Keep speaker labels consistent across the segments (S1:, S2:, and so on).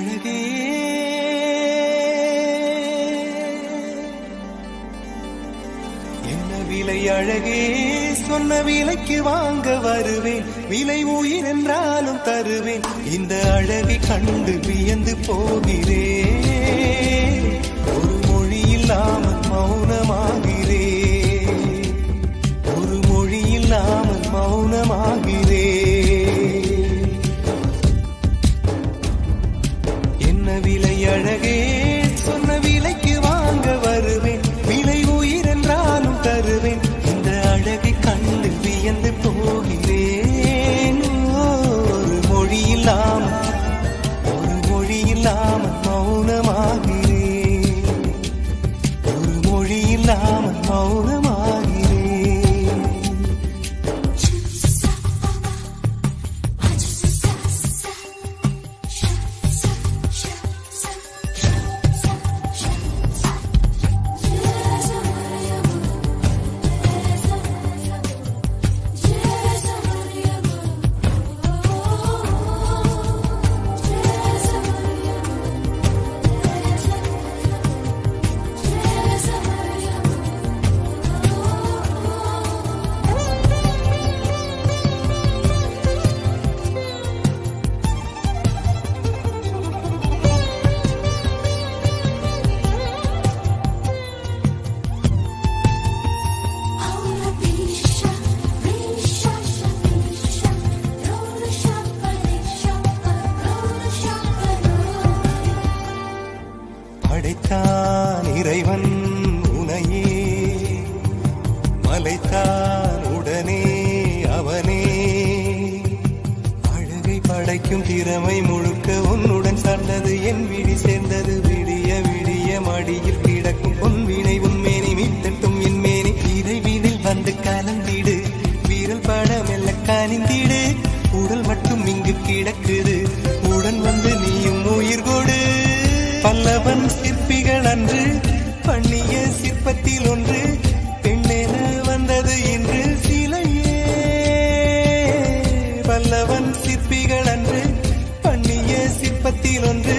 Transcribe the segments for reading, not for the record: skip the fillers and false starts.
S1: அழகே என்ன விலை அழகே சொன்ன விலைக்கு வாங்க வருவேன் விலை உயிர் என்றாலும் தருவேன் இந்த அழகை கண்டு வியந்து போகிறேன் ஒரு மொழி இல்லாமல் மௌனமாகிறேன் ஒரு மொழி இல்லாமல் மௌனமாகிறேன் என்ன விலை அழகே சொன்ன விலைக்கு வாங்க வருவேன் விலை உயிர் என்றாலும் தருவேன் இந்த அழகை கண்டு வியந்து போகிறேன் ஒரு மொழி இல்லாமல் மௌனமாகிறேன் ஒரு மொழி இல்லாமல் மௌனமாகிறேன் படைத்தான் இறைவன் உனையே மலைத்தான் உடனே அவனே அழகை படைக்கும் திறமை முழுக்க உன்னுடன் சார்ந்தது என் விழி சேர்ந்தது விடிய விடிய மடியில் கிடக்கும் பொன்வினை உன்மேனி மீட்டட்டும் என் மேனி இறைவினில் வந்து கலந்திடு வீரல் பட மெல்ல கனிந்திடு உடல் மட்டும் இங்கு கிடக்குது உடன் வந்து நீயும் உயிர் கொடு பல்லவன் சிற்பிகள் அன்று பண்ணிய சிற்பத்தில் ஒன்று பெண்ணென வந்தது இன்று சிலையே பல்லவன் சிற்பிகள் அன்று பண்ணிய சிற்பத்தில் ஒன்று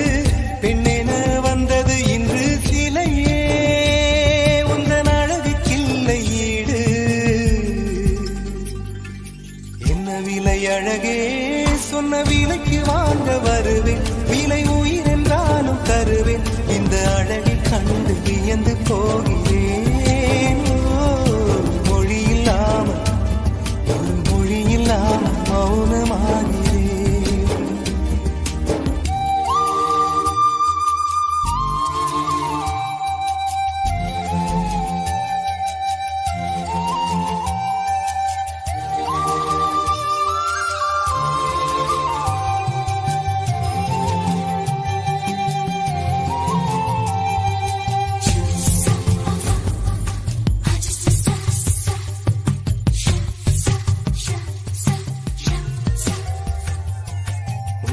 S1: பெண்ணென வந்தது இன்று சிலையே உந்தன் அழகுக்கில்லை ஈடு என்ன விலை அழகே சொன்ன விலைக்கு வாங்க வருவேன் விலை உயிர் என்றாலும் தருவேன் இந்த அழகை கண்டு வியந்து போகிறேன் மொழி இல்லாமல் மௌனமாகிறேன்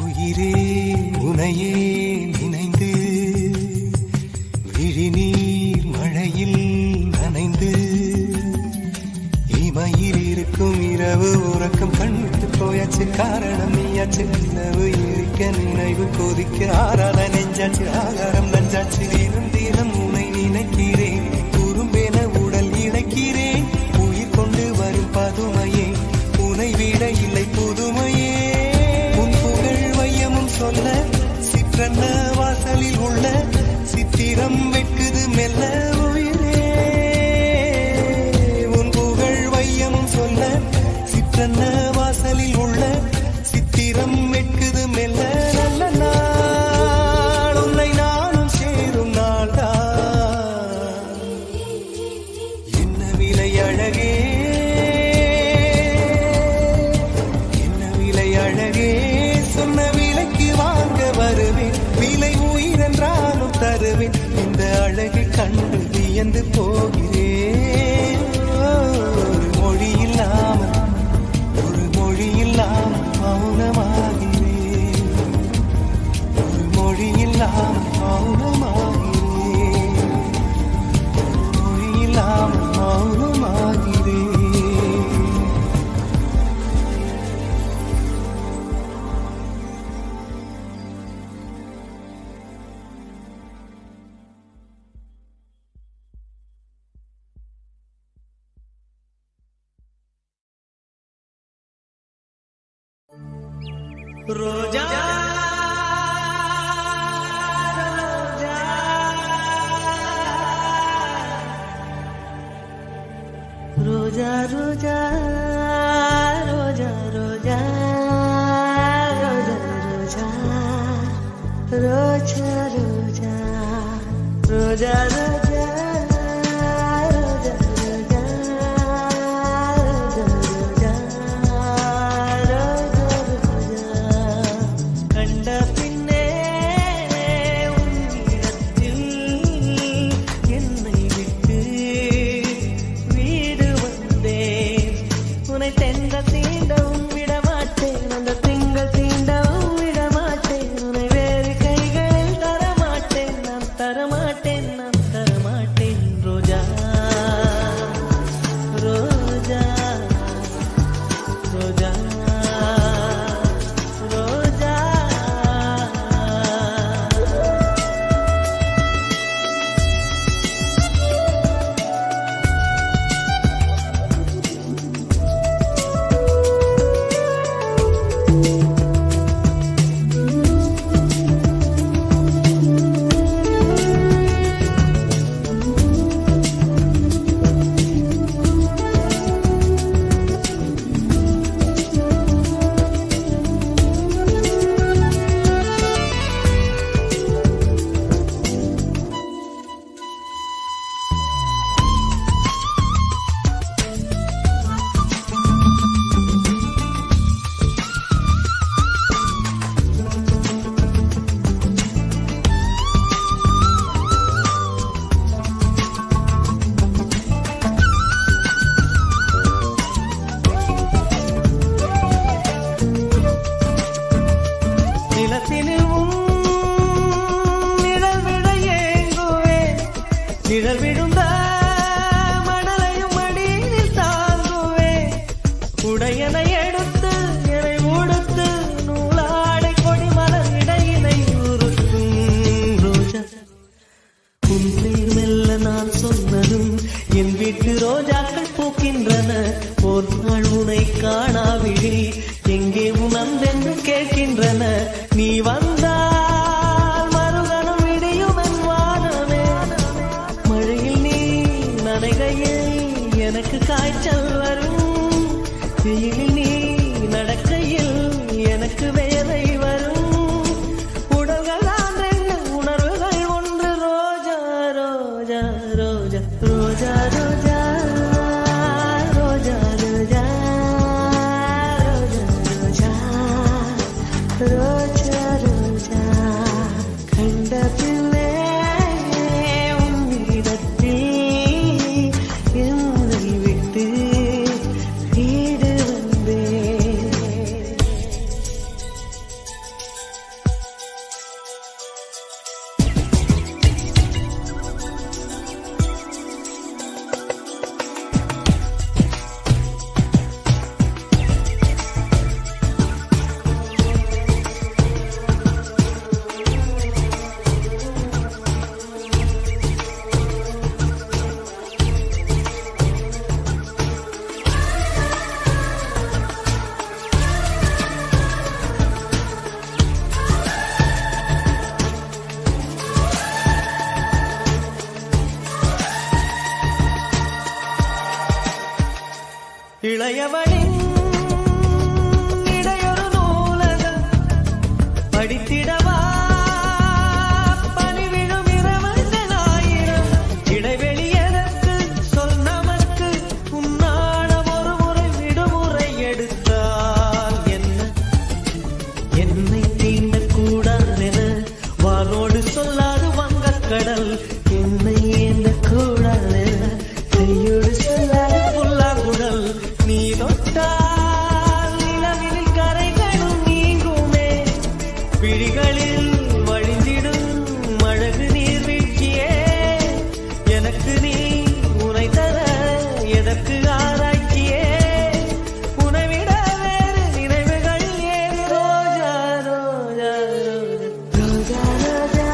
S1: உயிரே உனையே நினைந்து விழிநீர் மழையில் நனைந்து இமையில் இருக்கும் இரவு உறக்கம் கண்விட்டு போயாச்சு காரணம் நீயாச்சு நிலவு இருக்க நினைவு கொதிக்க ஆறாத நெஞ்சாச்சு ஆகாரம் நஞ்சாச்சு தினம் தினம் உனை நினைக்கிறேன் குறும்பென உடல் இணைக்கிறேன் உயிர் கொண்டு வரும் பதுமையே உனை விட இல்லை புதுமையே சொல்ல சிற்றன்ன வாசலில் உள்ள சித்திரம் வெட்குது மெல்ல உயிரே உன் புகழ் வையமும் சொல்ல சிற்றன்ன வாசலில் உள்ள சித்திரம் வெட்குது மெல்ல நல்ல நாள் உன்னை நானும் சேரும் நாள்தான் என்ன விலை அழகே என்ன விலை அழகே சொன்ன வருவேன் விலை உயிர் என்றாலும் தருவேன் இந்த அழகை கண்டு வியந்து போகிறேன் ஒரு மொழி இல்லாமல் மௌனமாகிறேன் ரோஜா ரோஜா ரோஜா ரோஜா ரோஜா ரோஜா ரோஜா ரோஜா ரோஜா ரோஜா ரோஜா நிழல் விழுந்த மணலையும் மடியில் தாங்குவே உடையனை எடுத்து என்னை உடுத்து நூலாடை கொடி மலர் இடையினை உருக்கும் ரோஜா உன் பேர் மெல்ல நான் சொன்னதும் என் வீட்டு ரோஜாக்கள் பூக்கின்றன ஒரு நாள் உனை காணாவிடி எங்கே உன் அன்பென்று கேட்கின்றன நீ வந்தால் மறுகணம் விடியும் என் வானமே மழையில் நீ நனைகையில் எனக்கு காய்ச்சல் வரும் வெயிலில் நீ நடக்கையில் எனக்கு வேலை வரும் உடல்கள் தான் ரெண்டு உணர்வுகள் ஒன்று ரோஜா ரோஜா ரோஜா ரோஜா ரோஜா ரோஜா ரோஜா ரோஜா ரோஜா கண்ட பிள்ளை உன்னிடத்தில் என்னை விட்டு வீடு வந்தேன். இளையவனின் இடையொரு நூலகம் படித்திடவா பணிவிடும் இரவுகள் ஆயிரம் இடைவெளி எதற்கு சொல் நமக்கு உன்னாட ஒரு முறை விடுமுறை எடுத்தால் என்ன என்னை தீண்டக்கூடாதென வானோடு சொல்லாது வங்கக்கடல் என்னை ஏந்தக்கூடாதென கையோடு சொல்லாது புல்லாங்குழல் நீ தொட்டால் நிலவில் கரைகளும் நீங்குமே விழிகளில் வழிந்திடும் அழகு நீர்வீழ்ச்சியே எனக்கு நீ உனை தர எதற்கு ஆராய்ச்சியே உனைவிட வேறு நினைவுகள் ஏன் ரோஜா ரோஜா ரோஜா ரோஜா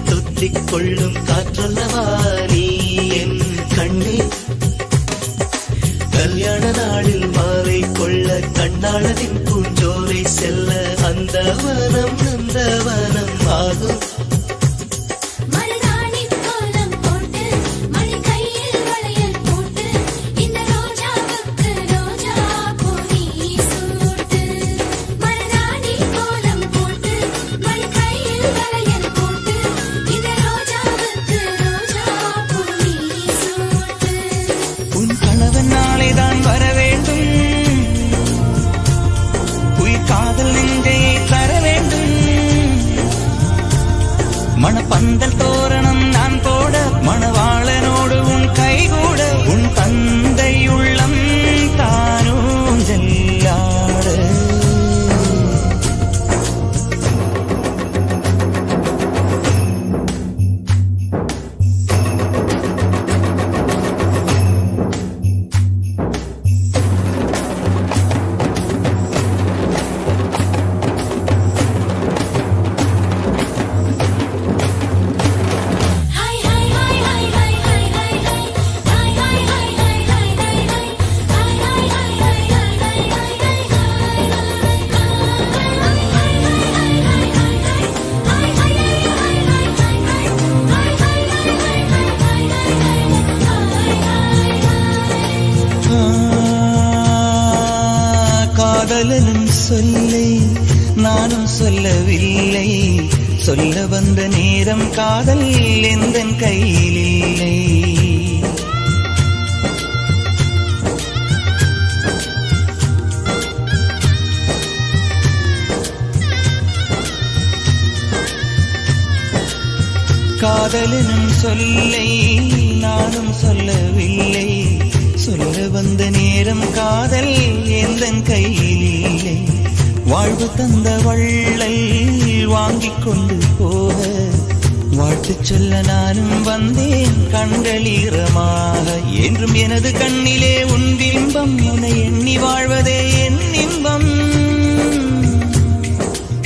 S2: தொத்திக் கொள்ளும் காற்றல்லவா நீ என் கண்ணே. கல்யாண நாளில் மாலை கொள்ள கண்ணாளனின் பூஞ்சோலை செல்ல அந்த வனம் ஆகும்.
S1: மணப்பந்தல் தோரணம் நான் போட மணவாளனோடு உன் கைகூட உன் தந்தை உள்ளம் தானூஞ்செல்லாட. காதலனும் சொல்லை நானும் சொல்லவில்லை, சொல்ல வந்த நேரம் காதல் எந்தன் கையில் இல்லை. காதலனும் சொல்லை நானும் சொல்லவில்லை, சொல்ல வந்த நேரம் காதல் எந்தன் கையில் இல்லை. வாழ்வு தந்த வள்ளல் வாங்கிக் கொண்டு போக வாழ்த்து சொல்ல நானும் வந்தேன் கண்களீரமாக. என்றும் எனது கண்ணிலே உன் பிம்பம், உன்னை எண்ணி வாழ்வதே என் இன்பம்.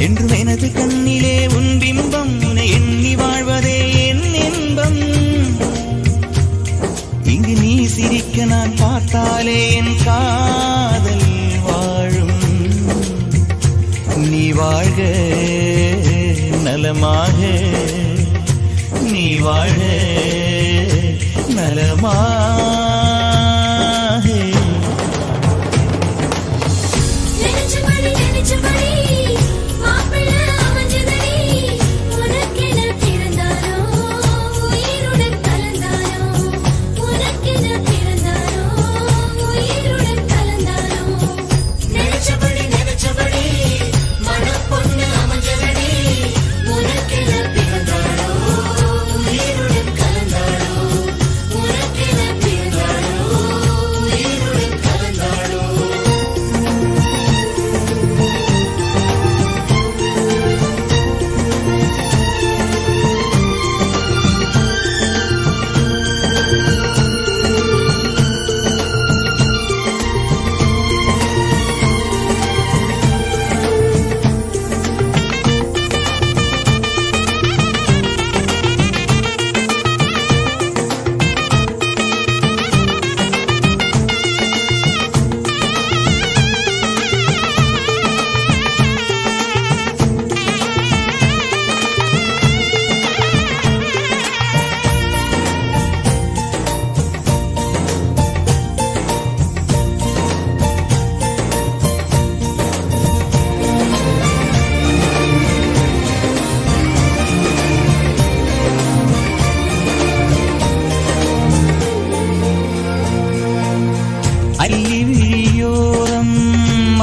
S1: என்றும் எனது கண்ணிலே உன் பிம்பம், உன்னை எண்ணி வாழ்வதே என் இன்பம். இங்கு நீ சிரிக்க நான் பார்த்தாலே என் காதல் வாழும். நீ வாழ்க நலமாக, நீ வாழ்க நலமாக.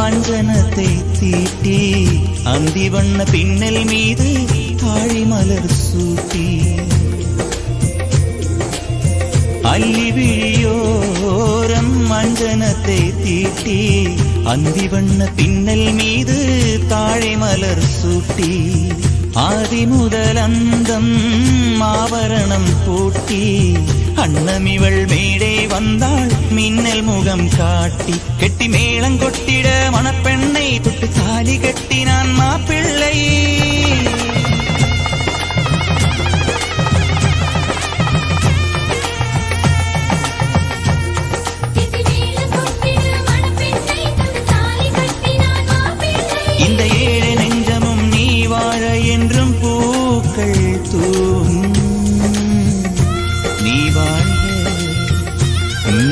S1: அஞ்சனத்தை தீட்டி அந்தி வண்ண பின்னல் மீது தாழி மலர் சூட்டி அல்லி விழியோரம் அஞ்சனத்தை தீட்டி அந்தி வண்ண பின்னல் மீது தாழை மலர் சூட்டி ஆதி முதல் அந்தம் ஆபரணம் பூட்டி அன்னமிவள் மேடை வந்தாள் மின்னல் முகம் காட்டி கெட்டி மேளங்கொட்டிட மணப்பெண்ணை தொட்டு தாலி கட்டினான் மாப்பிள்ளை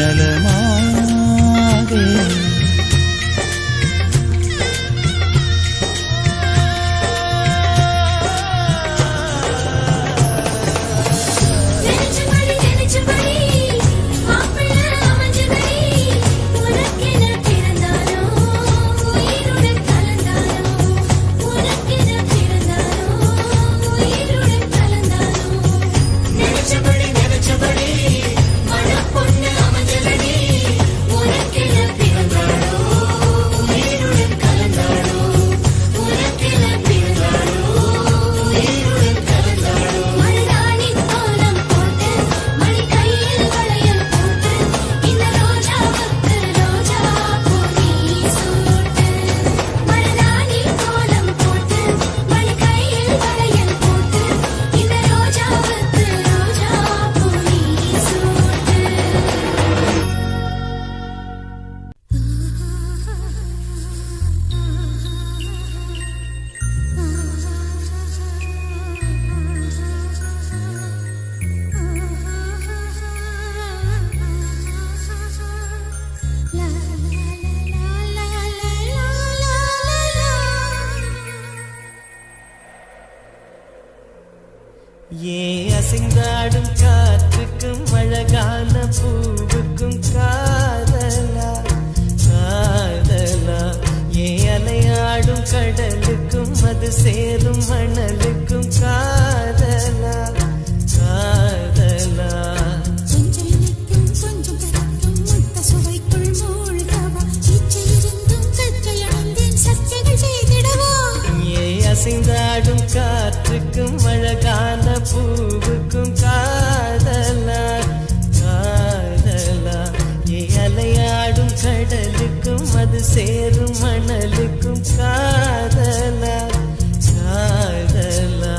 S2: நலமாக அசைந்தாடும் காற்றுக்கும் அழகான பூவுக்கும் காதலா காதலா அலையாடும் கடலுக்கும் அது சேரும் மணலுக்கும் காதலா காதலா அசைந்தாடும் காற்றுக்கும் அழகான பூவுக்கும் காதலா காதலா அலையாடும் கடலுக்கும் அது சேரும் மணலுக்கும் காதலா காதலா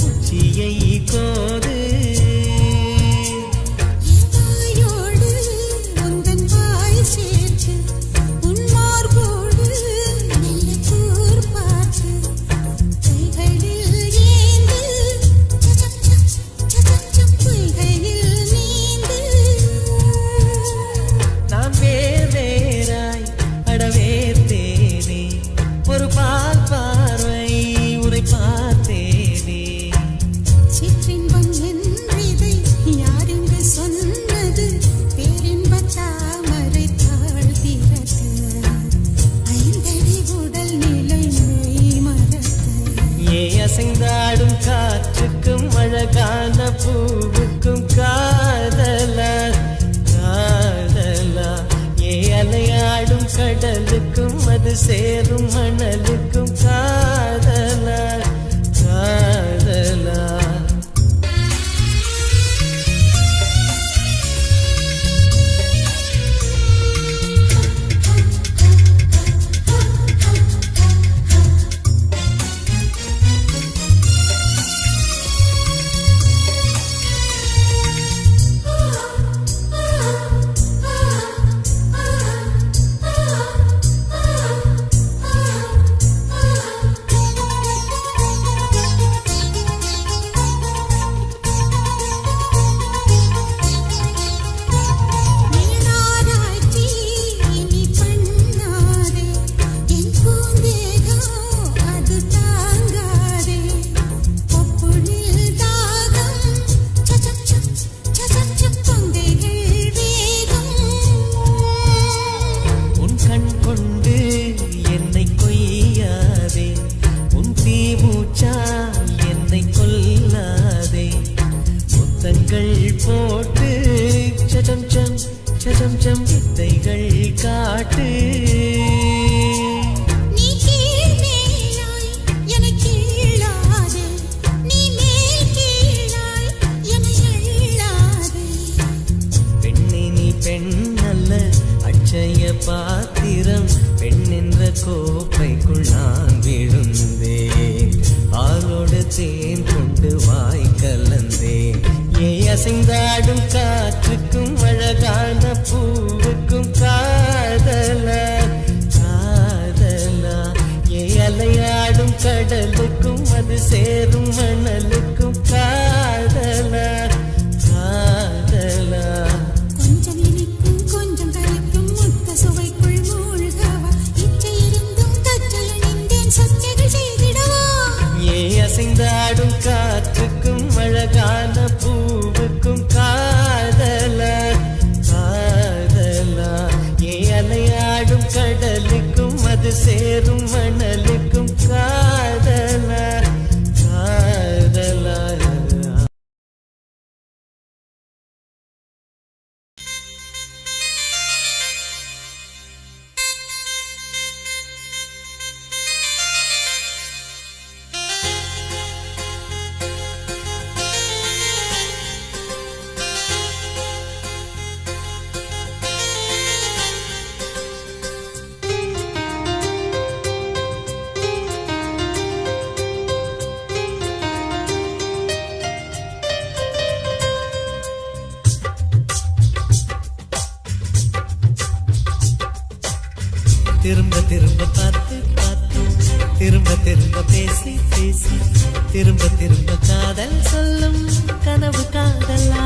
S2: உச்சியை கோது நாம் வேறாய் அடவேத்தேனே ஒரு பால் பார்வை உரை பார்த்தேனே
S3: சிற்றின்பம் என்றதை யாரென்று சொன்னது பேரின்ப தாமரை தாழ்த்திரது ஐந்தடி உடல் நிலை மெய் மறக்க
S2: அசைந்தாடும் காற்றுக்கும் அழகான பூவுக்கும் காதலா காதலா அலையாடும் கடலுக்கும் அது சேரும் மணலுக்கும் காதலா காதலா காட்டு.
S3: நீ கீழ் மேலாய் என கீழாதே, நீ மேல் கீழாய் என எள்ளாதே.
S2: பெண்ணே நீ பெண் அல்ல அட்சய பாத்திரம், பெண் என்ற கோப்பைக்குள் நான் விழுந்தேன், பாலோடு தேன் கொண்டு வாய் கலந்தேன். ஏ அசைந்தாடும் காற்றுக்கும் அழகான பூவுக்கும் காதலா காதலா, ஏ அலையாடும் கடலுக்கும் அது சேரும் மணலுக்கும் காதலா காதலா.
S3: கொஞ்சம் இனிக்கும் கொஞ்சம் கரைக்கும் முத்த சுவைக்குள் மூழ்கவா, இச்சை இருந்தும் தச்சையில் நின்றேன் சச்சைகள் செய்திடவா.
S2: ஏ அசைந்தாடும் காற்றுக்கும் அழகான பூவுக்கும் காதலா காதலா, ஏ அலையாடும் கடலுக்கும் அது சேரும் மணலுக்கும் காதலா காதலா. திரும்ப திரும்ப பார்த்து பார்த்து, திரும்ப திரும்ப பேசி பேசி, திரும்ப திரும்ப காதல் சொல்லும் கனவு காதலா.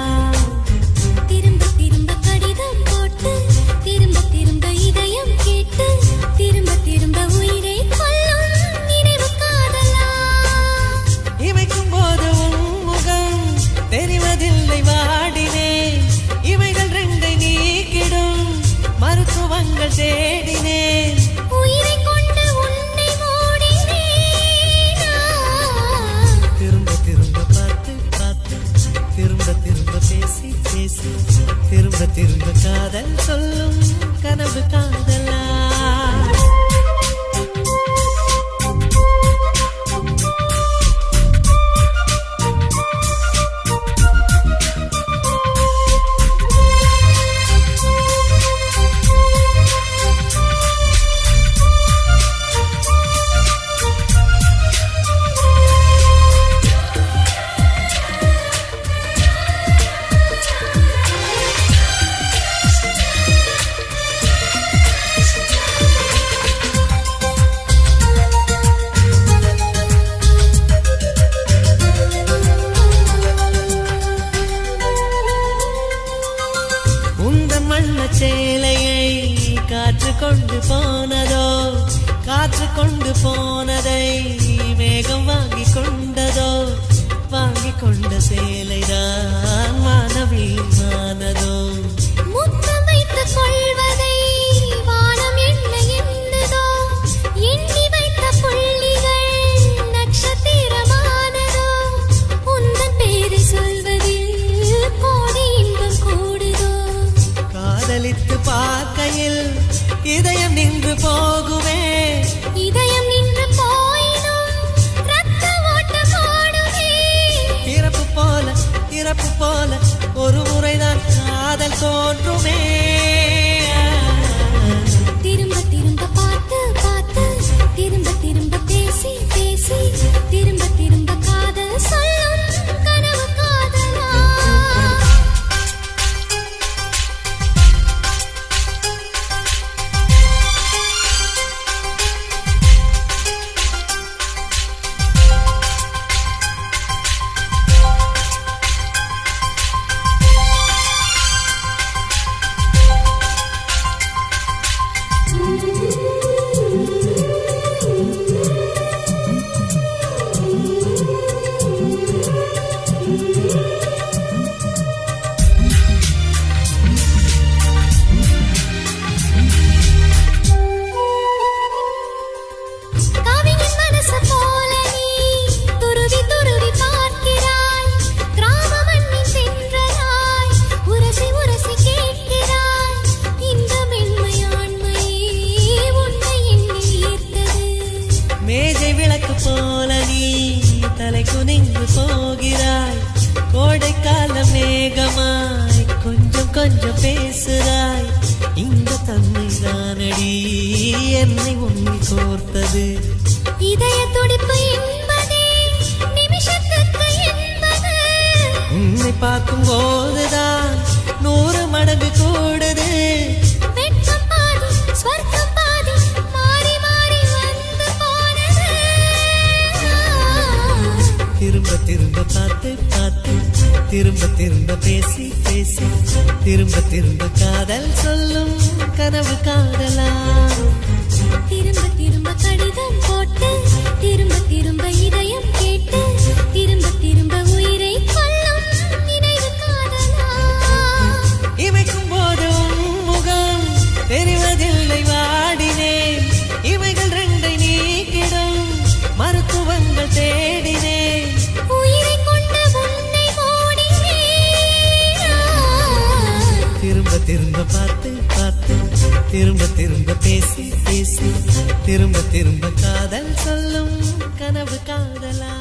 S3: திரும்ப திரும்ப கடிதம் போட்டு, திரும்ப திரும்ப இதயம் கேட்டு, திரும்ப திரும்ப உயிரை கொல்லும் நினைவு காதலா.
S2: இமைக்கும் போது உன் முகம் தெரிவதில்லை வாடினேன், இவைகள் ரெண்டை நீக்கிடும் மருத்துவங்கள் தேடினேன்.
S3: உயிரை கொண்டு உன்னை மூடினேனா.
S2: திரும்ப திரும்ப பார்த்து பார்த்து, திரும்ப திரும்ப பேசி பேசி, திரும்ப திரும்ப காதல் சொல்லும் கனவு காதலா. சேலையை காற்று கொண்டு போனதோ, காற்று கொண்டு போனதை மேகம் வாங்கி கொண்டதோ, வாங்கி கொண்ட சேலைதான் வானவீமானதோ.
S3: முத்தம் வைத்துக் கொள்வதை வானம் என்ன எண்ணுதோ, எண்ணி வைத்த புள்ளிகள் நட்சத்திரமானதோ, உந்தன் பேரை சொல்வதில் கோடி இன்பம் கூடுதோ.
S2: காதலித்து பார்க்கையில் இதயம் நின்று போகுமே,
S3: இதயம் நின்று போயினும் ரத்த ஓட்டம் ஓடுமே.
S2: பிறப்பு போல இறப்பு போல ஒரு முறைதான் காதல் தோன்றுமே.
S3: திரும்ப திரும்ப பார்த்து பார்த்து, திரும்ப திரும்ப பேசி பேசி, திரும்ப திரும்ப காதல் சொல்லும் கனவு காதலா.
S2: மேகமாய் கொஞ்சம் கொஞ்சம் பேசுறாய். இந்த தன்மை தானடி என்னை உன்னில் கோர்த்தது.
S3: இதய துடிப்பு என்பதே நிமிஷத்துக்கு என்பது.
S2: உன்னை பார்க்கும் போதுதான் 100 மடங்கு கூடுது.
S3: வெட்கம் பாதி ஸ்வர்க்கம் பாதி மாறி மாறி வந்து போனது.
S2: திரும்ப திரும்ப பார்த்து பார்த்து திரும்ப திரும்ப பேசி பேசி திரும்ப திரும்ப காதல் சொல்லும் கனவு காதலா.
S3: திரும்ப திரும்ப கடிதம் போட்டு திரும்ப திரும்ப இதயம் கேட்டு திரும்ப திரும்ப உயிரை கொல்லும் நினைவு காதலா.
S2: இமைக்கும் போது உன் முகம் தெரிவதில்லை வாடினேன். இவைகள் 2 நீக்கிடும் மருத்துவங்கள் தேடினேன்.
S3: உயிரை கொண்ட உன்னை மூடினேன்.
S2: திரும்ப திரும்ப பார்த்து பார்த்து திரும்ப திரும்ப பேசி பேசி திரும்ப திரும்ப காதல் சொல்லும் கனவு காதலா.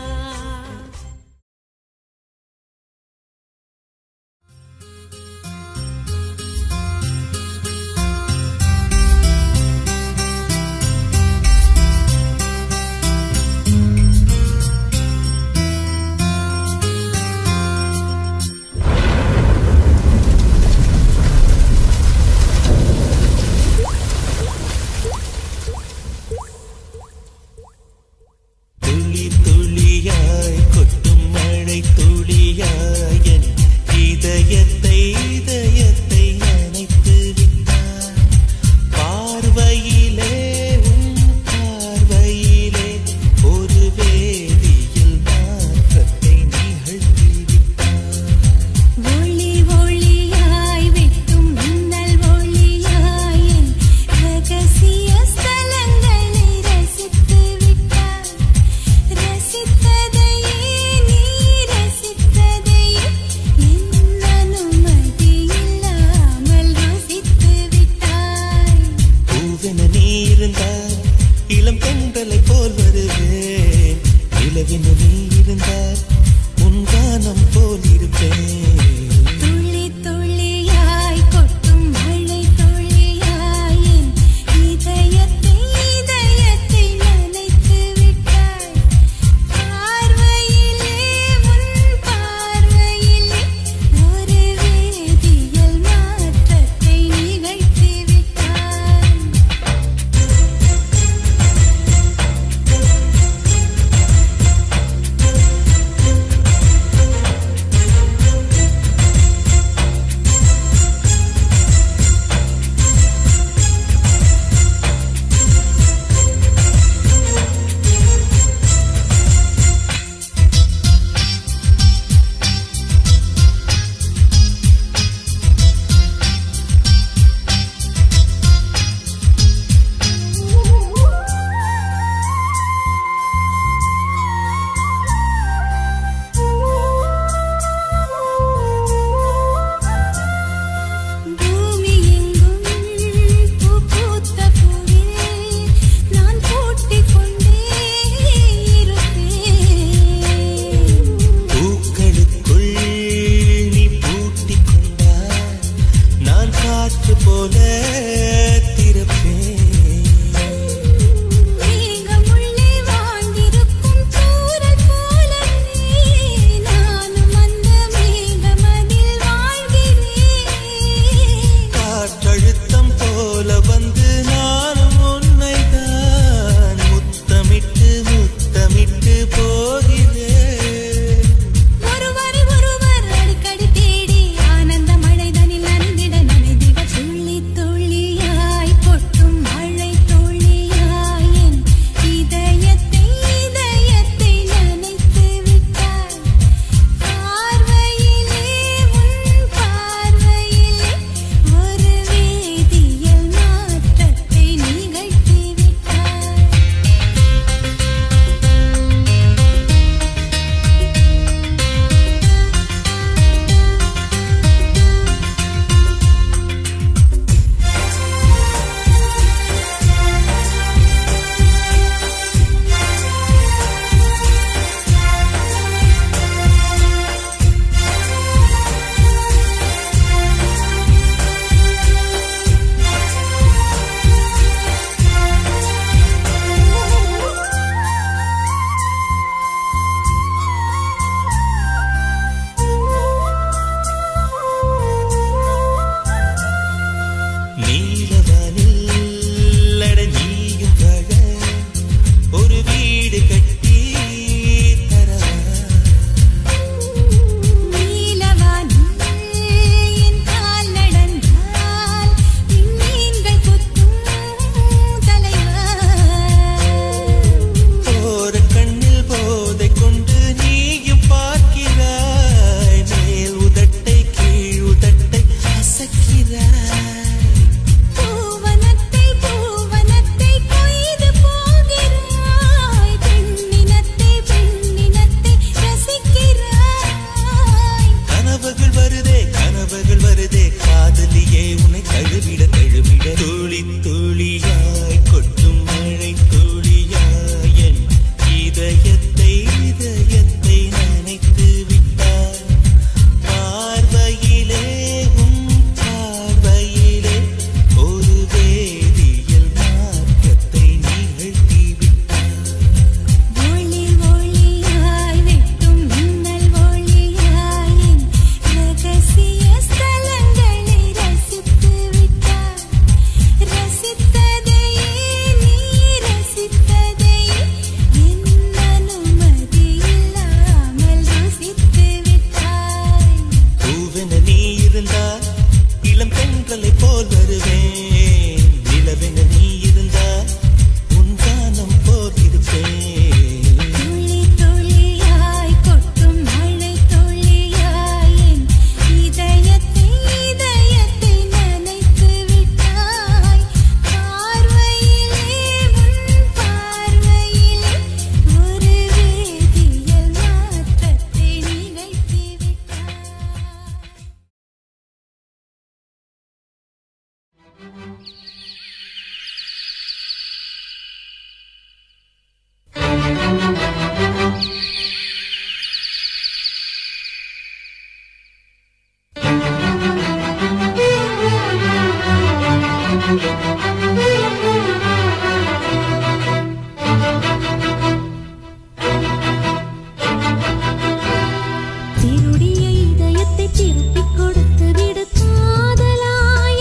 S3: திருப்பிக் கொடுத்து விடு காதலா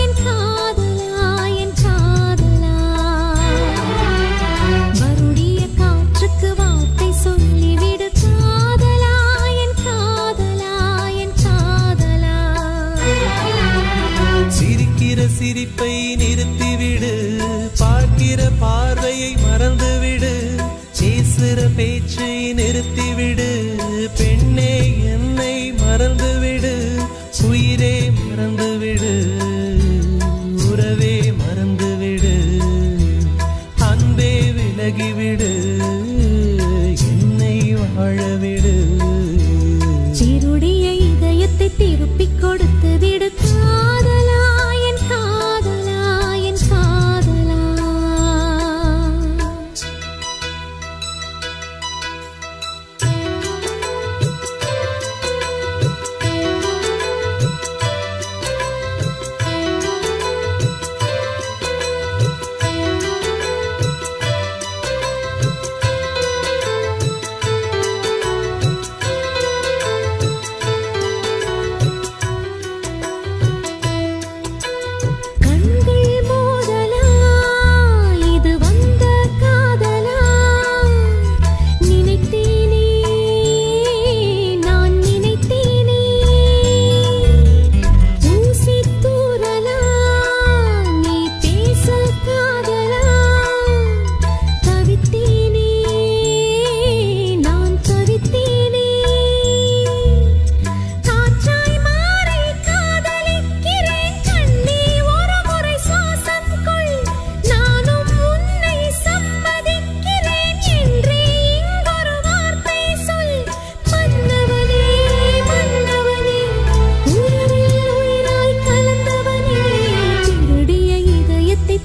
S3: என் காதலா என் காதலா வருடிய காற்றுக்கு வார்த்தை சொல்லிவிடு காதலா என் காதலா என் காதலா
S2: சிரிக்கிற சிரிப்பை நிறுத்திவிடு பார்க்கிற பார்வையை மறந்துவிடு பேசுற பேச்சை நிறுத்திவிடு பெண்ணே என்னை மறந்துவிடு உயிரே மறந்துவிடு உறவே மறந்துவிடு அன்பே விலகிவிடு என்னை வாழவிடு
S3: சிருடிய இதயத்தை திருப்பிக் கொடுத்து விடு காதலா என் காதலா என் காதலா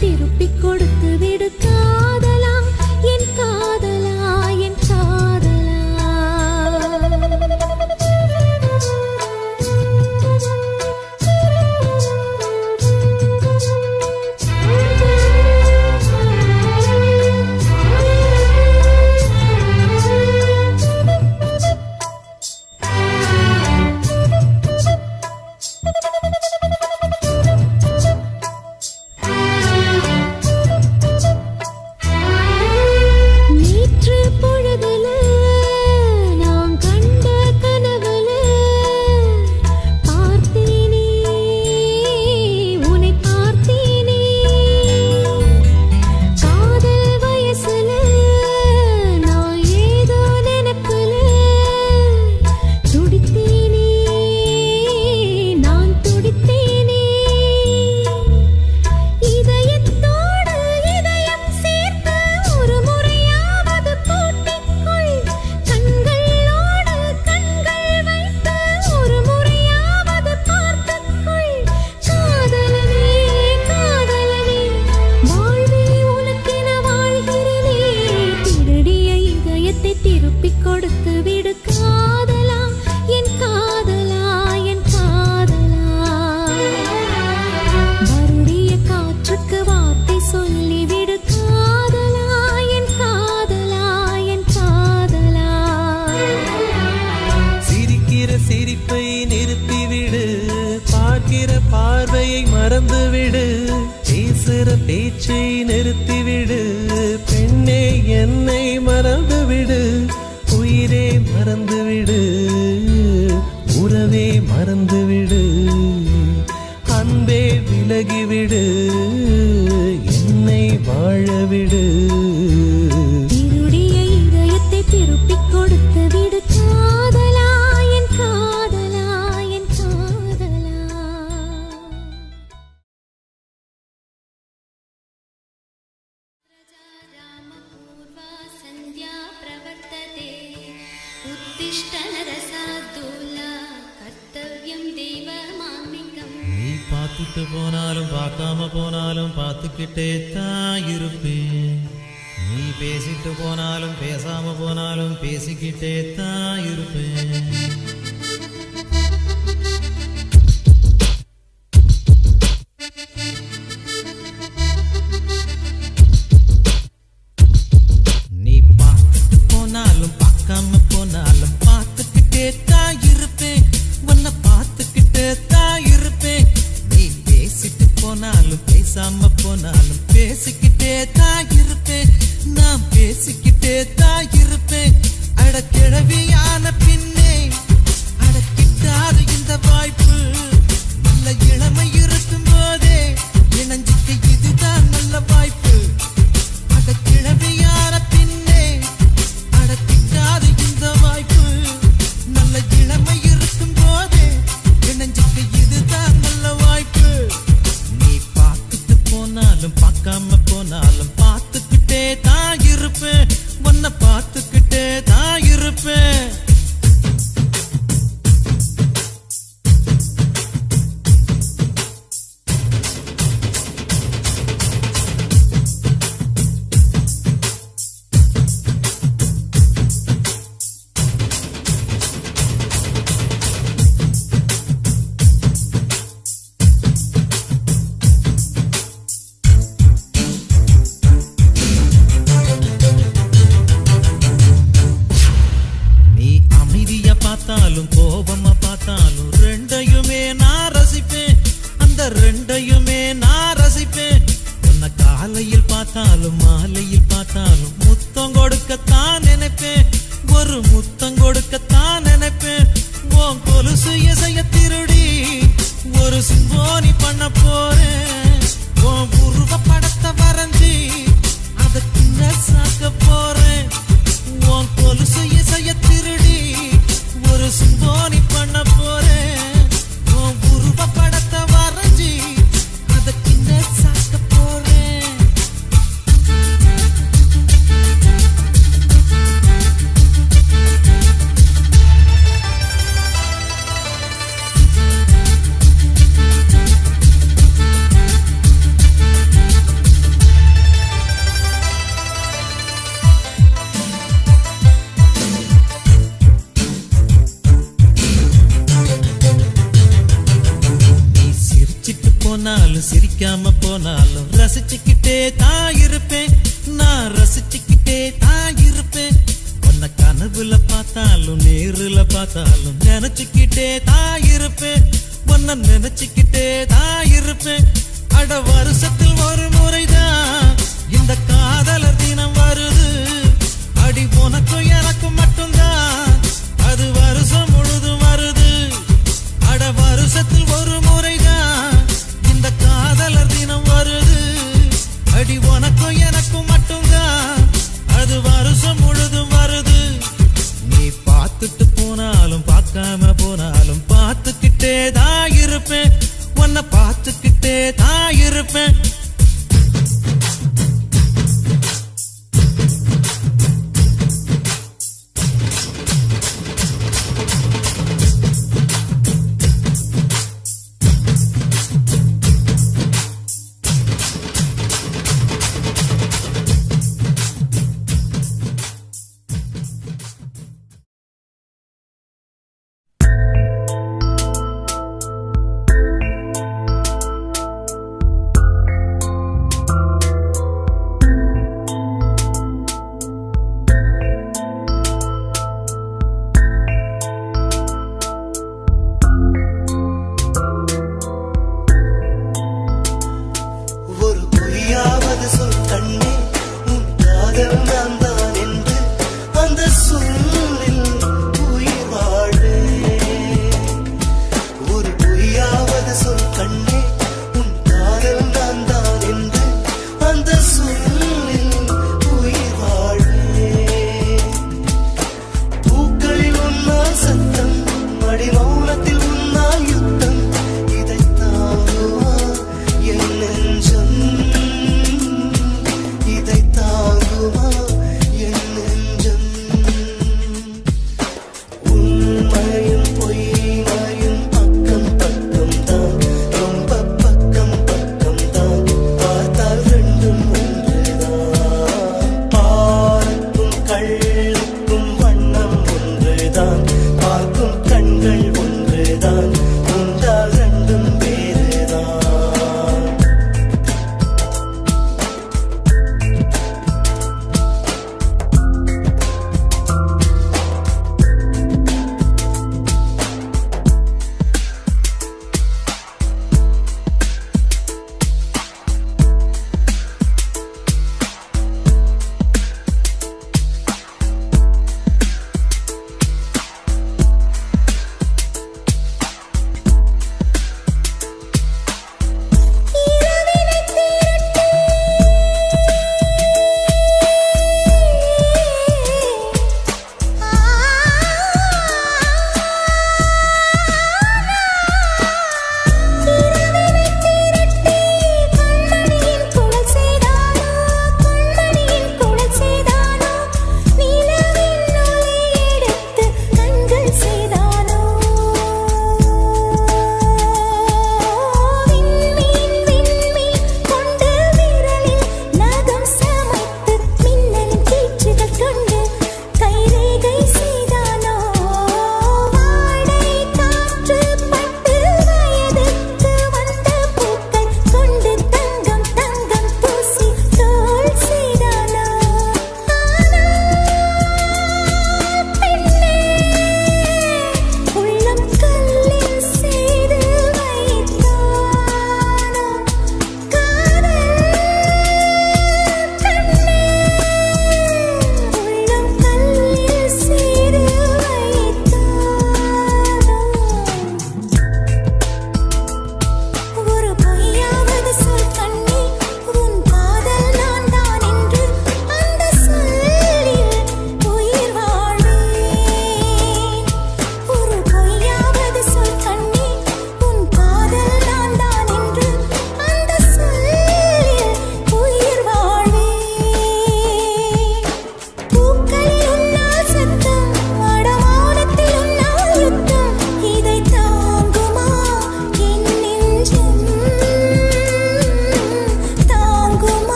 S3: திருப்பிக் கொடுத்து விடு காதலா என் காதலா என் காதலா நேற்று பொழுதுல நான் கண்ட கனவுல பார்த்தேனே உன்னை பார்த்தேனே காதல் வயசுல நான் ஏதோ நினைப்புல துடித்தேனே நான் துடித்தேனே இதயத்தோடு இதயம் சேர்த்து ஒரு முறையாவது பூட்டிக்கொள் கண்களோடு கண்கள் வைத்து ஒரு முறையாவது பார்த்துக்கொள் காதலனே காதலனே வாழ்வே உனக்கென வாழ்கிறேனே திருடிய இதயத்தை திருப்பிக் கொடுத்து விடு காதலா என் காதலா என் காதலா வருடிய காற்றுக்கு வார்த்தை சொல்லிவிடு காதலா என் காதலா என் காதலா
S2: சிரிக்கிற சிரிப்பை நிறுத்திவிடு பார்க்கிற பார்வையை மறந்துவிடு பேசுற பேச்சை நிறுத்திவிடு பெண்ணே என்னை மறந்துவிடு உயிரே மறந்துவிடு உறவே மறந்துவிடு அன்பே விலகிவிடு என்னை வாழவிடு
S3: திருடிய இதயத்தை திருப்பிக் கொடுத்து விடு காதலா என் காதலா என் காதலா रामपूर्वा सन्ध्या प्रवर्तते उत्तिष्ठ नरसार्दूला कर्तव्यं देवमान्मिकम्
S2: நீ பார்த்துட்டு போனாலும் பார்க்காம போனாலும் பார்த்துக்கிட்டே தான் இருப்பேன் நீ பேசிட்டு போனாலும் பேசாம போனாலும் பேசிக்கிட்டே தான் இருப்பேன் நீ பார்த்துட்டு போனாலும் பார்க்காம போனாலும் பார்த்துக்கிட்டே தான் இருப்பேன் உன்னை பார்த்துக்கிட்டே கோபமா பார்த்தாலும் ரெண்டையுமே நான் ரசிப்பேன், அந்த ரெண்டையுமே நான் ரசிப்பேன். உன்னை காலையில் பார்த்தாலும் மாலையில் பார்த்தாலும் முத்தம் கொடுக்கத்தான் நினைப்பேன், ஒரு முத்தம் கொடுக்கத்தான் நினைப்பேன். உன் கொலுசு இசைய திருடி ஒரு சிம்போனி பண்ண போறேன், உன் உருவ படத்தை வரைஞ்சி அதை கிண்ண சாக்க போறேன். உன் கொலுசு இசைய திருடி ஒரு சிம்போனி பண்ண போறேன், உன் உருவ படத்தை வரைஞ்சி அதை கிண்ண சாக்க போறேன். போனாலும் சிரிக்காம போனாலும் ரசிச்சுக்கிட்டே தான் இருப்பேன், நான் ரசிச்சுக்கிட்டே தான் இருப்பேன். உன்னை கனவுல பார்த்தாலும் நேருல பார்த்தாலும் நினைச்சுக்கிட்டே தான் இருப்பேன், உன்னை நினைச்சுக்கிட்டே தான் இருப்பேன். அட வருஷத்தில் ஒரு முறைதான் இந்த காதலர் தினம் வருது, அடி உனக்கும் எனக்கும் மட்டும்தான் அது வருஷம் முழுதும் வருது. அட வருஷத்தில் ஒரு முறைதான் இந்த காதலர் தினம் வருது, அடி உனக்கும் எனக்கும் மட்டும்தான் அது வருஷம் முழுதும் வருது. நீ பார்த்துட்டு போனாலும் பார்க்காம போனாலும் பார்த்துக்கிட்டே தான் இருப்பேன், உன்னை பார்த்துக்கிட்டே தான் இருப்பேன்.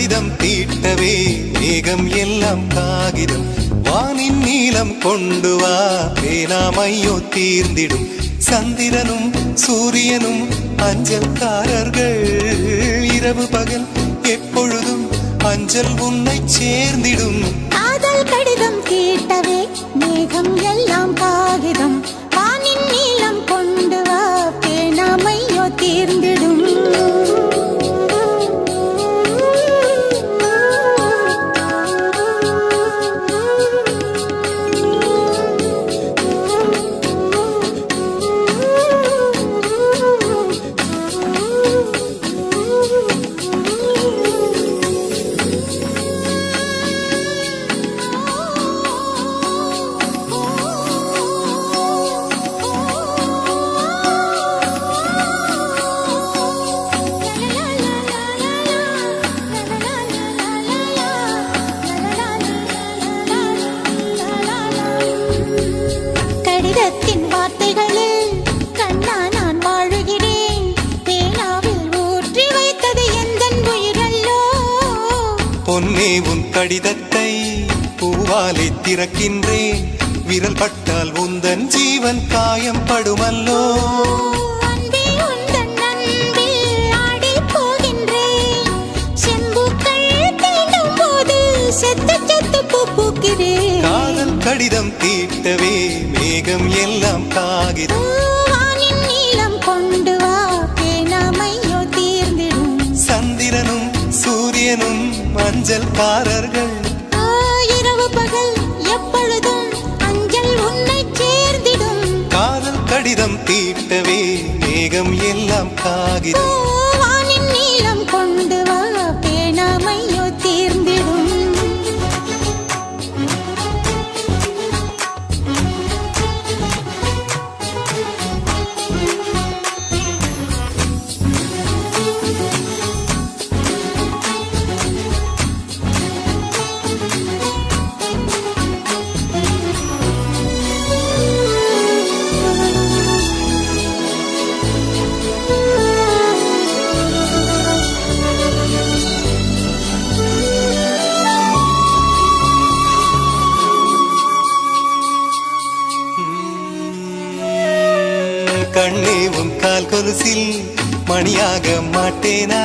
S1: கடிதம் தீட்டவே மேகம் எல்லாம் காகிதம் வானின் நீலம் கொண்டு வா பேனாமையோ தீர்ந்திடும் சந்திரனும் சூரியனும் அஞ்சல்காரர்கள் இரவு பகல் எப்பொழுதும் அஞ்சல் உன்னை சேர்ந்திடும்
S3: காதல் கடிதம் தீட்டவே மேகம் எல்லாம் காகிதம் வானின் நீலம் கொண்டு வா பேனாமையோ தீர்ந்திடும் கடிதத்தின் வார்த்தைகளில் கண்ணா நான் வாழுகிறேன் பேனாவில் ஊற்றி வைத்தது எந்தன் உயிரல்லோ
S1: பொன்னே உன் கடிதத்தை பூவாலை திறக்கின்றேன் விரல் பட்டால் உந்தன் ஜீவன் காயம் படுமல்லோ
S3: அன்பே உந்தன் அன்பில் ஆடிப் போகின்றேன் செம்புக்கள் தீண்டும் போது செத்து செத்து பூ பூக்கிறேன்
S1: காதல் கடிதம் தீட்டவே மேகம் எல்லாம் காகிதம்
S3: வானின் நீலம் கொண்டு வா பேனாமையோ தீர்ந்திடும்
S1: சந்திரனும் சூரியனும் மஞ்சள்காரர்கள்
S3: இரவு பகல் எப்பொழுதும் அஞ்சல் உன்னை சேர்ந்திடும்
S1: காதல் கடிதம் தீட்டவே மேகம் எல்லாம் காகிதம்
S3: வானின் நீலம் கொண்டு வா பேனாமையோ தீர்ந்திடும்
S1: கண்ணே உன் கால் கொலுசில் மணியாக மாட்டேனா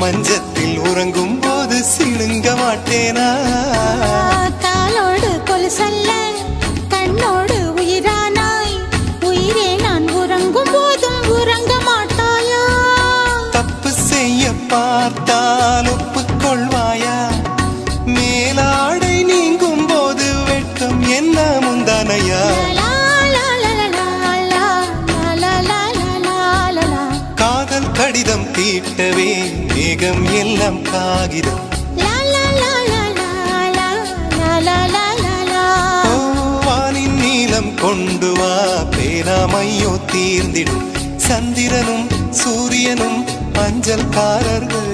S1: மஞ்சத்தில் உறங்கும் போது சிணுங்க மாட்டேனா
S3: காலோடு கொலுசல்ல கண்ணோடு உயிரானாய் உயிரே நான் உறங்கும் போதும் உறங்க மாட்டாயா
S1: தப்பு செய்ய பார்த்தால் ஒப்புக்கொள்வாயா மேலாடை நீங்கும் போது வெட்கம் என்ன முந்தானையா காதல் கடிதம் தீட்டவே மேகம் எல்லாம் காகிதம் வானின் நீலம் கொண்டு வா பேனாமையோ தீர்ந்திடும் சந்திரனும் சூரியனும் அஞ்சல்காரர்கள்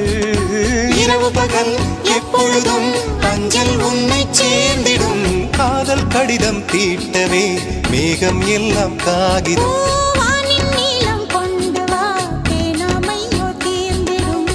S1: இரவு பகல் எப்பொழுதும் அஞ்சல் உன்னை சேர்ந்திடும் காதல் கடிதம் தீட்டவே மேகம் எல்லாம் காகிதம்
S3: வானின் நீலம் கொண்டு வா பேனாமையோ தீர்ந்திடும்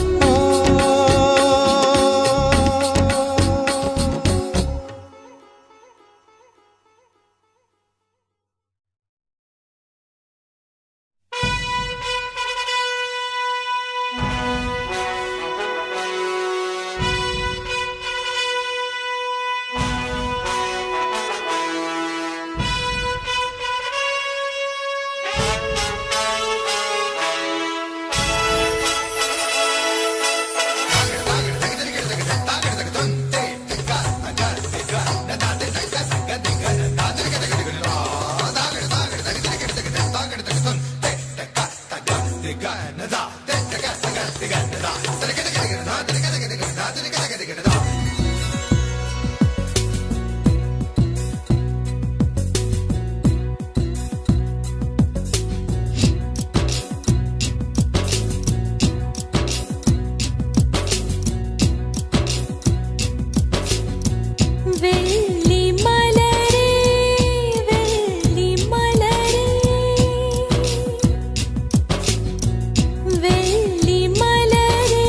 S4: வெள்ளி மலரே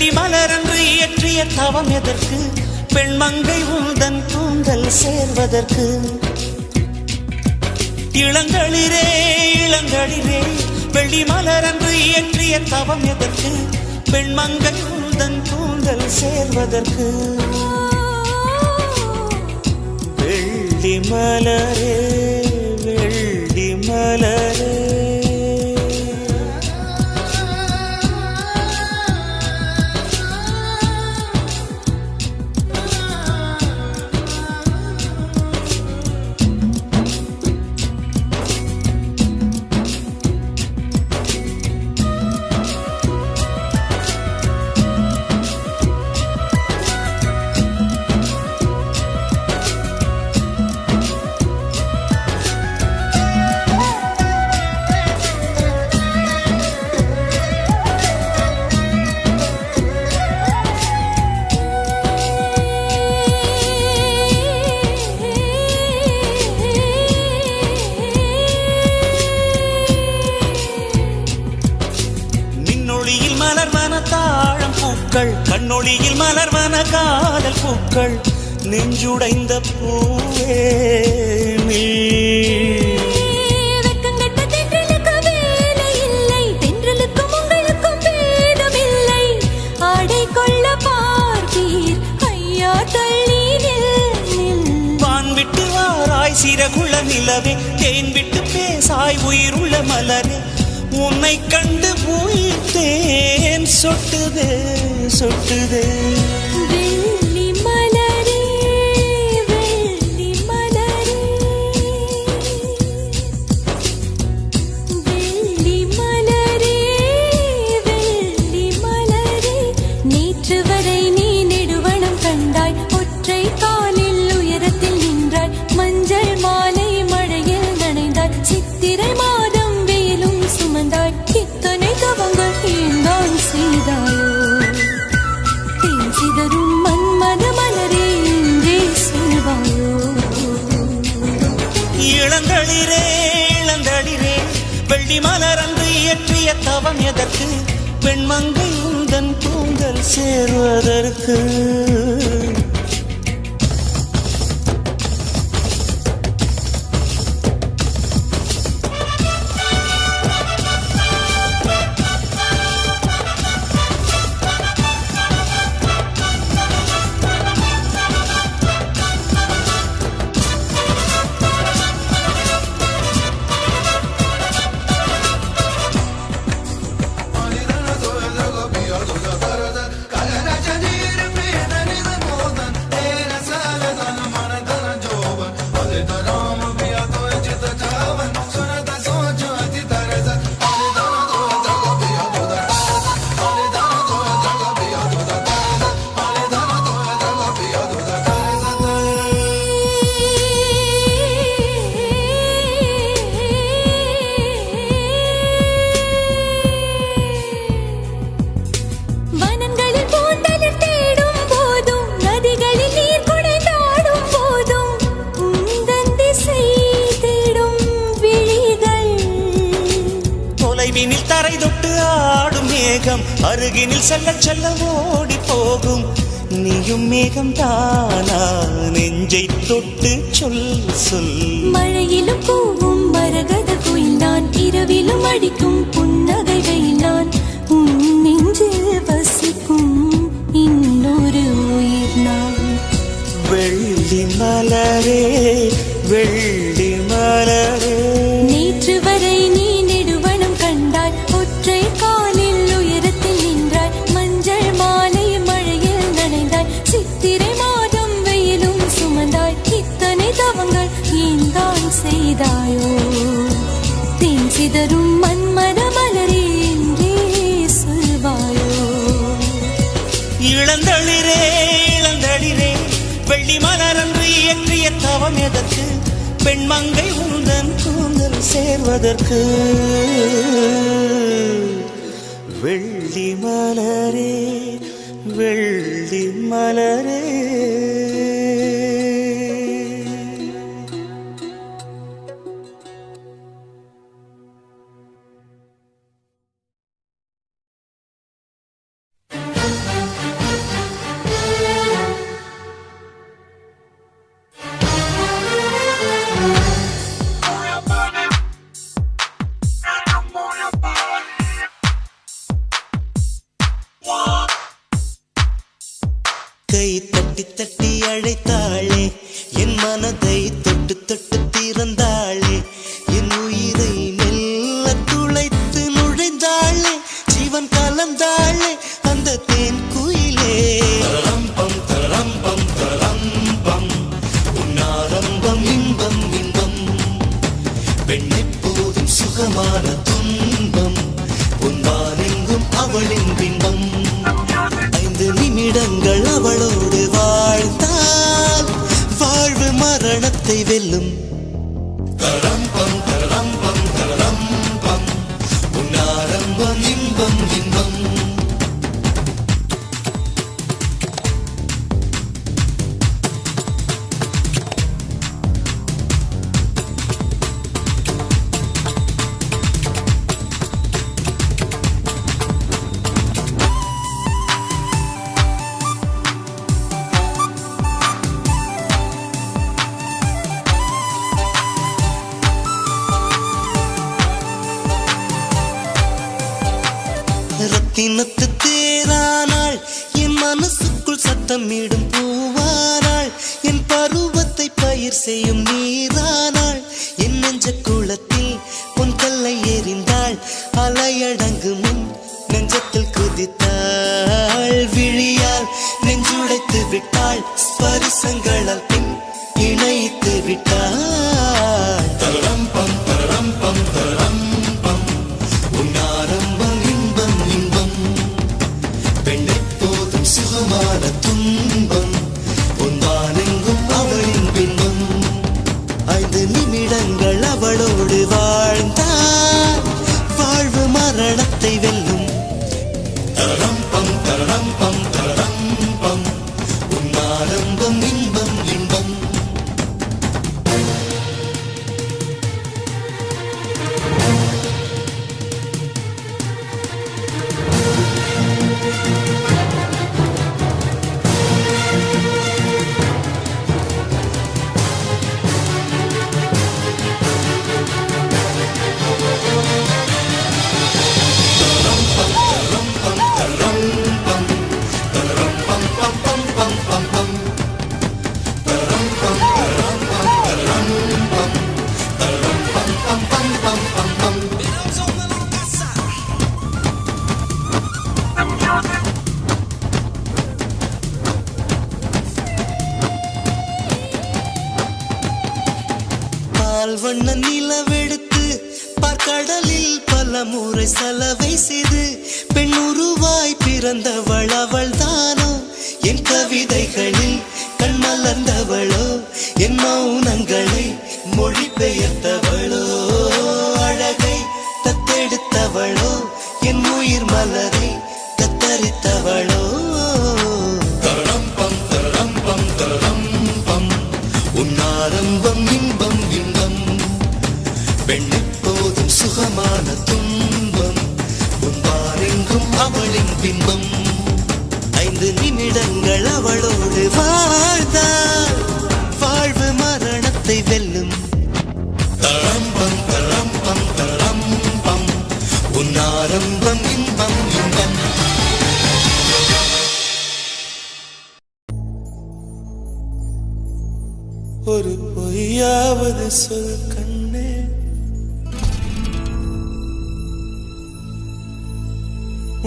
S4: வெள்ளி மலரன்று இயற்றிய தவம் எதற்கு பெண்மங்கை உந்தன் கூந்தல் சேர்வதற்கு இளங்களிரே இளங்களிரே வெள்ளி மலரன்று இயற்றிய தவம் எதற்கு பெண்மங்கை உந்தன் கூந்தல் சேர்வதற்கு வெள்ளி மலரே வெள்ளி மலரே கண்ணொளியில் மலர்வன காதல் பூக்கள் நெஞ்சுடைந்த பூவே
S3: வெக்கங்கட்ட தென்றலுக்கு வேலை இல்லை தென்றலுக்கும் உங்களுக்கும் பேதமில்லை ஆடை கொள்ள பார்த்தீர் ஐயா தள்ளி
S4: வான் விட்டு வாராய் சிறகுள்ள நிலவே தேன் விட்டு பேசாய் உயிருள்ள மலரே உன்னை கண்டு உயிர்த்தேன் சொட்டுதே சொட்டுதே
S3: வெள்ளி மலரே வெள்ளி மலரே வெள்ளி மலரே வெள்ளி மலரே நேற்று வரை நீ நெடுவனம் கண்டாய் ஒற்றை காலில் உயரத்தில் நின்றாய் மஞ்சள் மாலை மழையில் நனைந்தாய் சித்திரை மாதம் வெயிலும் சுமந்தாய் இத்தனை தவங்கள் ஏந்தான் செய்தாயோ சிதறும் மன்மத மலரே என்றே சொல்வாயோ
S4: இளந்தளிரே இளந்தளிரே வெள்ளி மலரன்று இயற்றிய தவம் எதற்கு பெண்மங்கை உந்தன் கூந்தல் சேர்வதற்கு தரை தொட்டு ஆடும் மேகம் அருகினில் செல்ல செல்ல ஓடி போகும் நீயும் மேகம் தானா நெஞ்சை தொட்டு சொல் சொல்
S3: மழையிலும் பூவும் மரகத குயில் நான் இரவிலும் அடிக்கும் புன்னகை வெயில் நான் உன் நெஞ்சில் வசிக்கும் இன்னொரு உயிர் நான்
S4: வெள்ளி மலரே வெள்ளி மலரே
S3: நேற்று வரை நீ நெடுவனம் கண்டாய் ஒற்றை காலில் உயரத்தில் நின்றாய் மஞ்சள் மாலை மழையில் நனைந்தாய் சித்திரை மாதம் வெயிலும் சுமந்தாய் இத்தனை தவங்கள் ஏன் தான் செய்தாயோ தேன் சிதறும் மன்மத மலரே என்றே சொல்வாயோ
S4: இளந்தளிரே இளந்தளிரே வெள்ளி மலரன்று இயற்றிய தவம் எதற்கு பெண்மங்கை உந்தன் கூந்தல் சேர்வதற்கு வெள்ளி மலரே வெள்ளி மலரே கை தட்டி தட்டி அழைத்தாளே என் மனதை தொட்டு தொட்டு திறந்தாளே என் உயிரை மெல்ல துளைத்து நுழைந்தாளே ஜீவன் கலந்தாளே அந்த தேன் குயிலே தரம்பம் தரம்பம் தரம்பம் உன்னாரம்பம் இன்பம் இன்பம் பெண்ணை போதும் சுகமான துன்பம் பொன்வானெங்கும் அவளின் பின்பம் 5 நிமிடங்கள் அவளோடு வாழ்ந்தால் வாழ்வு மரணத்தை வெல்லும் தரம்பம் தரம்பம் தரம்பம் உன்னாரம்பம் இன்பம் இன்பம் ரத்தினத்து தேரானாள் என் மனசுக்குள் சத்தமிடும் பூவானாள் என் பருவத்தை பயிர் செய்யும் நீரானாள் என் நெஞ்ச குளத்தில் பொன் கல்லை எறிந்தாள் அலையடங்கு முன் நெஞ்சத்தில் குதித்தாள் விழியால் நெஞ்சுடைத்து விட்டாள் ஸ்பரிசங்களால் பின் இணைத்து விட்டாள் தரம்பம் தரம்பம் தரம்பம் உன்னாரம்பம் இன்பம் இன்பம் பெண்ணை போதும் சுகமான துன்பம் பொன்வானெங்கும் அவளின் பின்பம் 5 நிமிடங்கள் அவளோடு வாழ்ந்தால் வாழ்வு மரணத்தை வெல்லும் தரம்பம் தரம்பம் தரம்பம் உன்னாரம்பம் இன்பம் இன்பம் வண்ண நிலவெடுத்து பார்க்கடலில் பல முறை சலவை செய்து பெண்ணுருவாய் பிறந்தவள் அவள் தானோ என் கவிதைகளில் கண்மலர்ந்தவளோ என் மௌனங்களை மொழிபெயர்த்தவளோ அழகை தத்தெடுத்தவளோ என் உயிர் மலரை கத்தரித்தவளோ தரம்பம் தரம்பம் தரம்பம் உன்னாரம்பம் இன்பம் இன்பம் பெண்ணை போதும் சுகமான துன்பம் பொன்வானெங்கும் அவளின் பின்பம் 5 நிமிடங்கள் அவளோடு வாழ்ந்தால் வாழ்வு மரணத்தை வெல்லும் தரம்பம் தரம்பம் தரம்பம் உன்னாரம்பம் இன்பம் இன்பம் ஒரு பொய்யாவது சொல் கண்ணே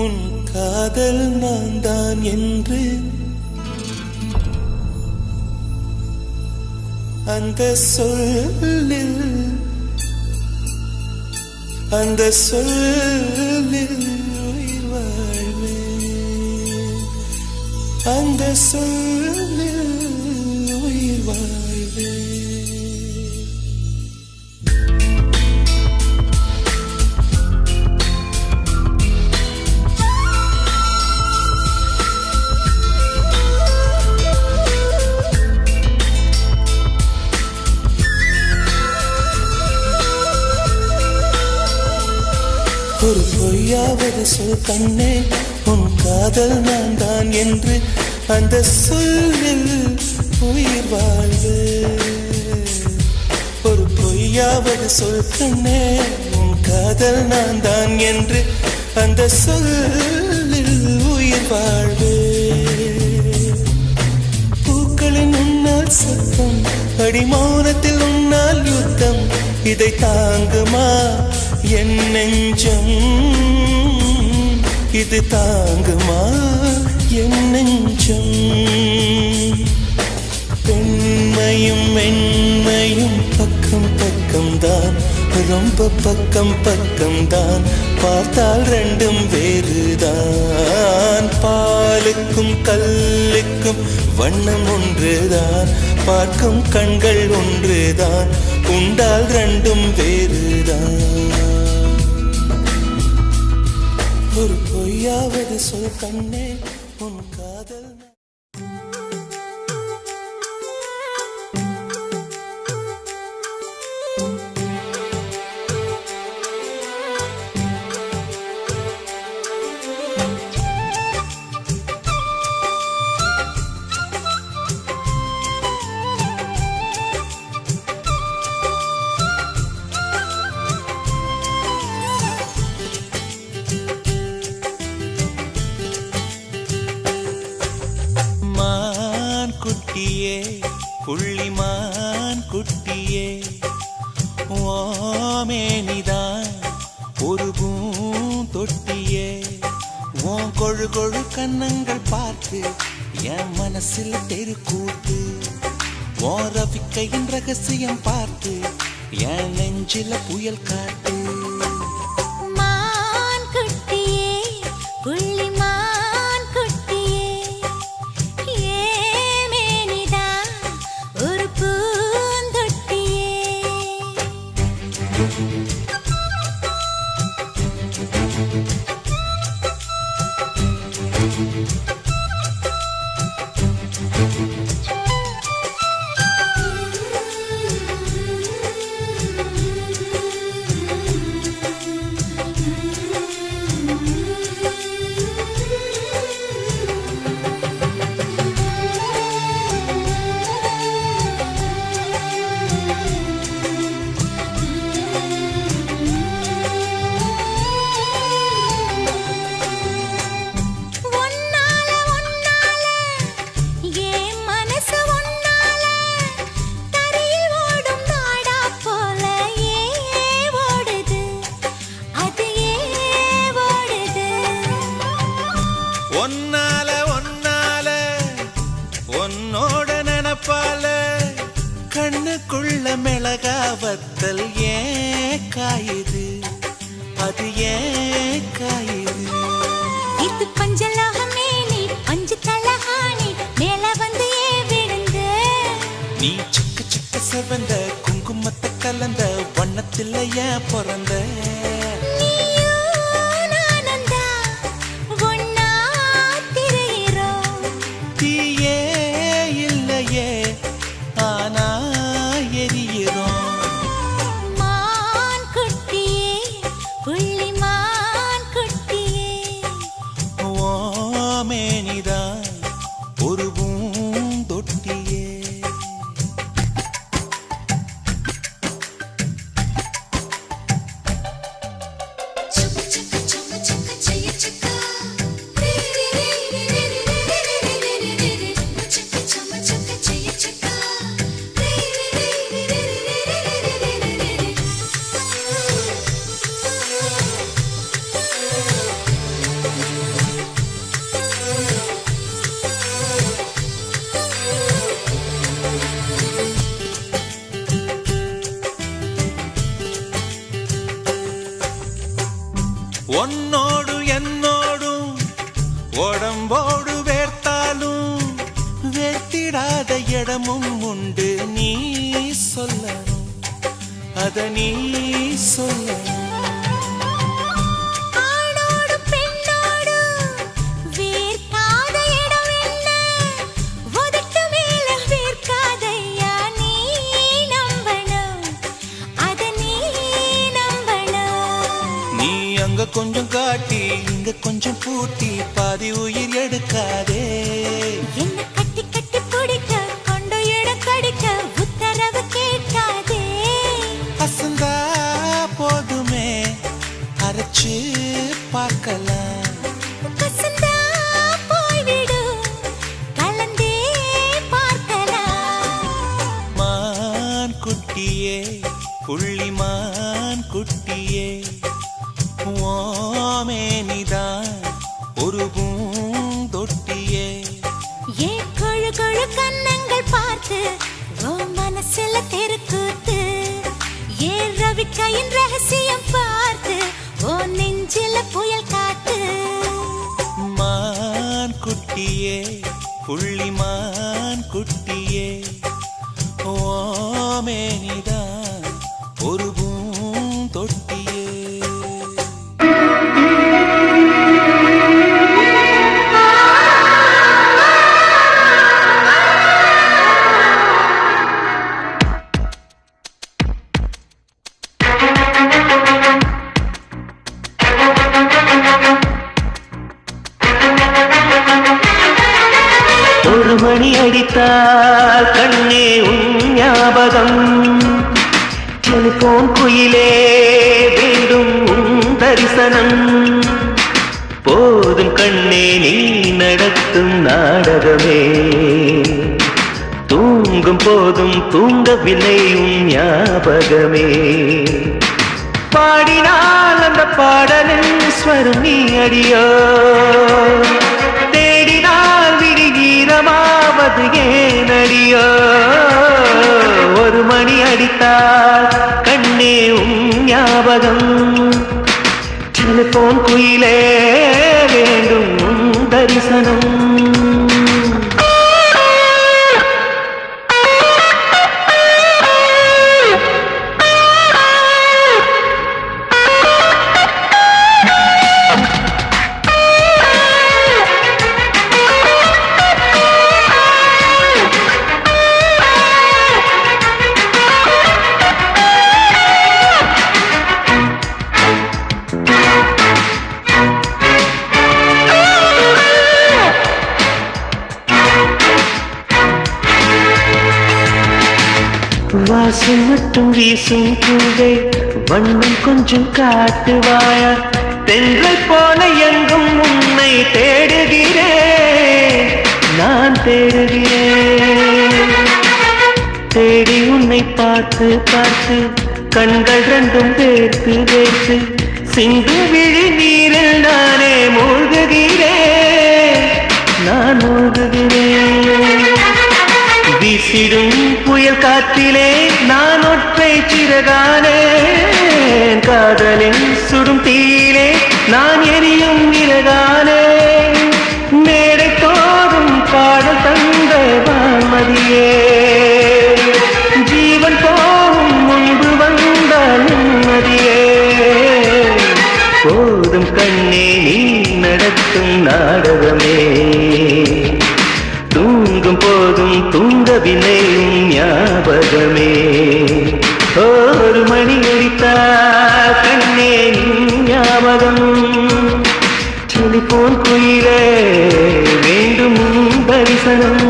S4: உன் காதல் நான் தான் என்று அந்த சொல்லில் உயிர் வாழ்வேன் அந்த சொல்லில் உயிர் வாழ்வேன் ஒரு பொய்யாவது சொல் கண்ணே உன் காதல் நான் தான் என்று அந்த சொல்லில் உயிர் வாழ்வு ஒரு பொய்யாவது சொல் கண்ணே உன் காதல் நான் தான் என்று அந்த சொல்லில் உயிர் வாழ்வு அடி மௌனத்தில் உன்னால் யுத்தம் இதை தாங்குமா என் நெஞ்சம் இது தாங்குமா என் நெஞ்சம் பெண்மையும் மென்மையும் பக்கம் பக்கம்தான் ரொம்ப பக்கம் பக்கம்தான் பார்த்தால் ரெண்டும் வேறுதான் பாலுக்கும் கல்லுக்கும் வண்ணம் ஒன்றுதான் பார்க்கும் கண்கள் ஒன்றுதான் உண்டால் ரெண்டும் வேறுதான் ஒரு பொய்யாவது சொல் கண்ணே உன் காதல் குட்டியே புள்ளிமான் குட்டியே ஓமேனிதான் ஒரு பூந்தொட்டியே உன் கொழு கொழு கண்ணங்கள் பார்த்து என் மனசில் தெருக்கூத்து உன் ரவிக்கையின் ரகசியம் பார்த்து என் நெஞ்சில புயல் காட்டு உன்னோட நினப்பால கண்ணுக்குள்ள மிளகாவத்தல் ஏன் காயுது அது ஏன் காயுது
S3: இது பஞ்சலோகமே நீ பஞ்சு தலஹானி மேல வந்து விழுந்து
S4: நீ சிக்க சிக்க செவந்த குங்குமத்தை கலந்த வண்ணத்தில் ஏன் பிறந்த ஒரு பூந்தொட்டியே உன்னோடு என்னோடும் உடம்போடு வேர்த்தாலும் வேர்த்திடாத இடமும் உண்டு நீ சொல்லணும் அத நீ சொல்லணும் கொஞ்சம் காட்டி இங்க கொஞ்சம் பூட்டி பாதி உயிர் எடுக்காதே
S3: என்ன கட்டி கட்டி பிடிக்க கொண்டு இட கடிக்க உத்தரவு கேட்காதே
S4: அசந்தா போதுமே அரைச்சு பார்க்கலாம்
S3: கசந்தா போய்விடு கலந்தே பார்க்கலாம் கொழு கொழு கன்னங்கள் பார்த்து ஓ மனசுல தெருக்கூத்து ஏ ரவிக்கையின் ரகசியம் பார்த்து ஓ நெஞ்சில புயல் காத்து
S4: மான் குட்டியே புள்ளிமான் குட்டியே ஓமேனிதான் ஒரு பூந்தொட்டியே ஒரு மணி அடித்தால் கண்ணே உன் ஞாபகம் டெலிபோன் குயிலே வேண்டும் உன் தரிசனம் போதும் கண்ணே நீ நடத்தும் நாடகமே தூங்கும் போதும் தூங்கவில்லை உன் ஞாபகமே பாடினால் அந்த பாடலின் ஸ்வரம் நீ அடியோ தேடினால் விடுகீரமாவது ஏனடியோ ஒரு மணி அடித்தால் கண்ணே உன் ஞாபகம் டெலிபோன் குயிலே வேண்டும் உன் தரிசனம் வாசம் மட்டும் வீசும் பூவே வண்ணம் கொஞ்சம் காட்டுவாயா தென்றல் போல எங்கும் உன்னை தேடுகிறேன் நான் தேடுகிறேன் தேடி உன்னை பார்த்து பார்த்து கண்கள் ரெண்டும் வேர்த்து வேர்த்து சிந்து விழி நீரில் நானே மூழ்குகிறேன் நான் மூழ்குகிறேன் வீசிடும் புயல் காற்றிலே நான் ஒற்றை சிறகானேன் காதலின் சுடும் தீயிலே நான் எரியும் இறகானேன் மேடை தோறும் பாடல் தந்த வான்மதியே ஜீவன் போகும் முன்பு வந்தால் நிம்மதியே போதும் கண்ணே நீ நடத்தும் நாடகமே தூங்கும் போதும் தூங்கவில்லை உன் ஞாபகமே ஒரு மணி அடித்தா கண்ணே ஞாபகம் டெலிபோன் குயிலே வேண்டும் உன் தரிசனம்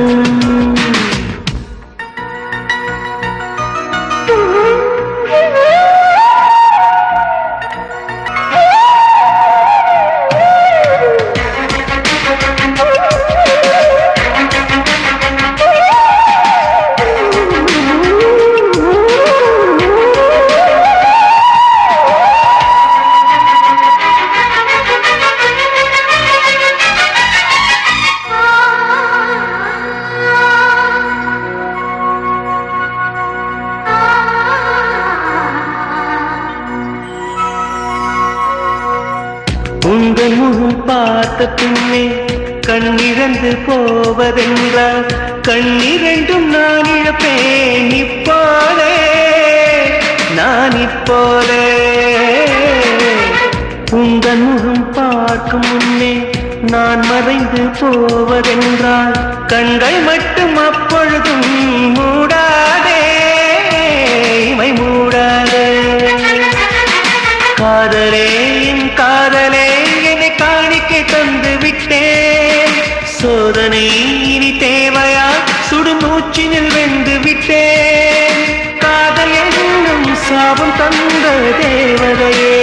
S4: உங்கள் முகம் பார்த்த பின்னே கண்ணிரண்டு போவதென்றால் கண்ணிரண்டும் நான் இழப்பேன் இப்போதே நான் இப்போதே உங்கள் முகம் பார்க்கும் முன்னே நான் மறைந்து போவதென்றால் கண்கள் மட்டும் அப்பொழுதும் மூடாதே இமை மூடாதே காதலே என் காதலே என்னை காணிக்கை தந்து விட்டேன் சோதனை இனி தேவையா சுடுமூச்சினில் வெந்து விட்டேன் காதல் என்னும் சாபம் தந்த தேவதையே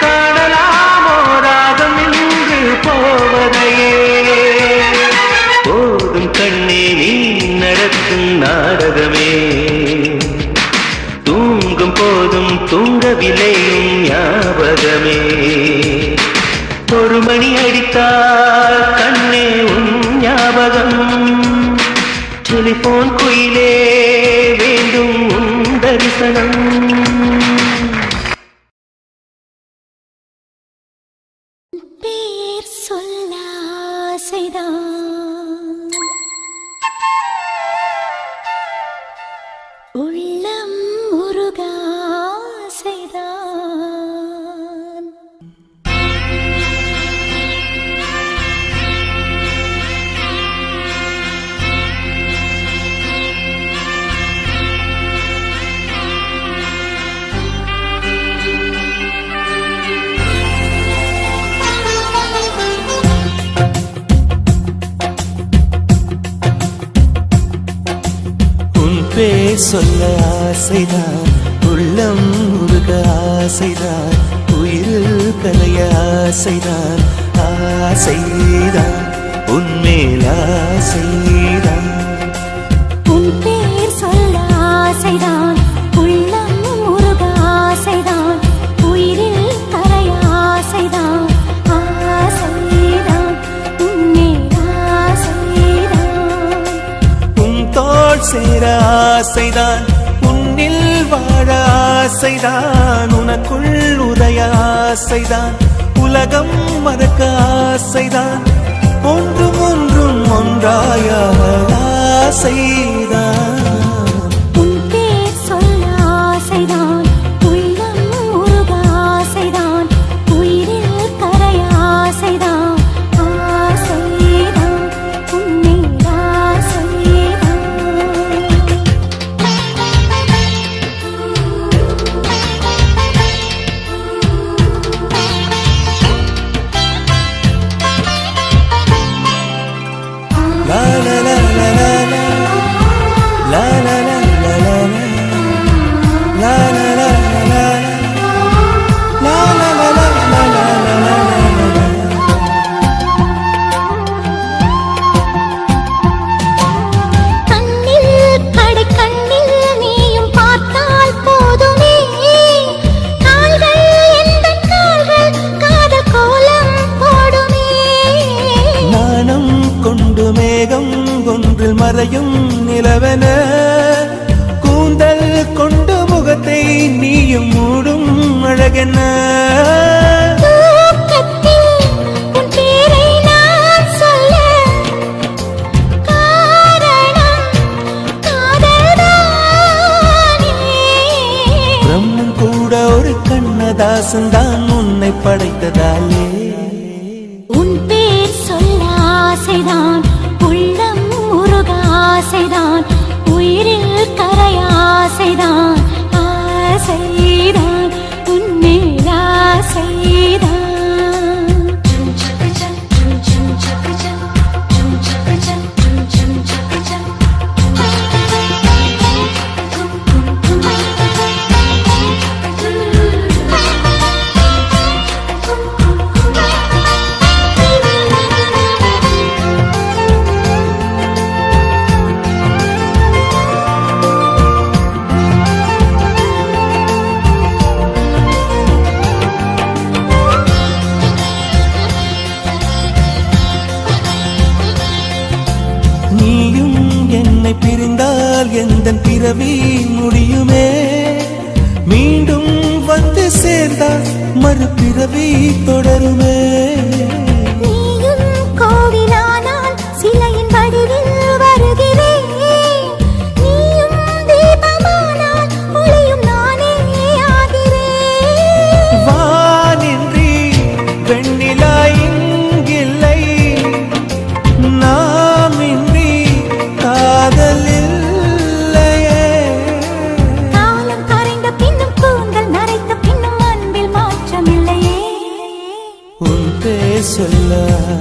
S4: காணலாமோ ராகம் என்று போவதையே போதும் கண்ணே நீ நடத்தும் நாடகமே தூங்கும் போதும் தூங்கவில்லை ஞாபகமே ஒரு மணி அடித்தால் கண்ணே உன் ஞாபகம்
S5: டெலிபோன் குயிலே வேண்டும் உன் தரிசனம்.
S3: பேர் சொல்ல ஆசைதான், உள்ளம் உருக ஆசைதான்.
S1: பேர் சொல்ல ஆசைதான், உள்ளம் உருக ஆசைதான், உயிரில் கலைய ஆசைதான், ஆசைதான் உன்மேல் ஆசைதான்.
S3: உன் பேர் சொல்ல ஆசைதான், உள்ளம் உருக ஆசைதான், உயிரில் கரைய ஆசைதான், ஆசைதான் உன்மேல் ஆசைதான்.
S1: உன் தோள் சேர ஆசைதான், உன்னில் வாழ ஆசைதான், உனக்குள் உதய ஆசைதான், உலகம் மறக்க ஆசைதான், ஒன்றும் ஒன்றும் ஒன்றாய ஆசைதான்.
S3: உன் பேர் சொல்ல ஆசைதான், உள்ளம் உருக ஆசைதான், உயிரில் கரைய ஆசைதான், ஆசைதான் உன்மேல் ஆசைதான்.
S1: La la la la la la, la la la la la la, la la la la la la, la la la la la la la.
S3: கண்ணில் கடை கண்ணில் நீயும் பார்த்தால் போதுமே, கால்கள் எந்தன் கால்கள் காதல் கோலம் போடுமே.
S1: நாணம் கொண்டு மேகம் ஒன்றில் மறையும் நிலவென, கூந்தல் கொண்டு முகத்தை நீயும் மூடும் அழகென.
S3: தூக்கத்தில் உன் பேரை நான் சொல்ல காரணம் காதல்தானே.
S1: பிரம்மன் கூட ஒரு கண்ணதாசன் தான் உன்னை படைத்ததாலே.
S3: உன் பேர் சொல்ல ஆசைதான், உள்ளம் உருக ஆசைதான், உயிரில் கரைய ஆசைதான், ஆசைதான் உன்மேல் ஆசைதான்.
S1: நீயும் என்னை பிரிந்தால் எந்தன் பிறவி முடியுமே, மீண்டும் வந்து சேர்ந்தால் மறுபிறவி தொடருமே.
S3: நீயும் கோவிலானால் சிலையின் வடிவில் வருகிறேன், நீயும் தீபமானால் ஒளியும் நானே ஆகிறேன்.
S1: வானின்றி வெண்ணிலா இங்கில்லை, நாமின்றி காதல் இல்லையே.
S3: காலம் கரைந்த பின்னும் கூந்தல் நரைத்த பின்னும் அன்பில் மாற்றமில்லையே.
S1: உன் பேர் சொல்ல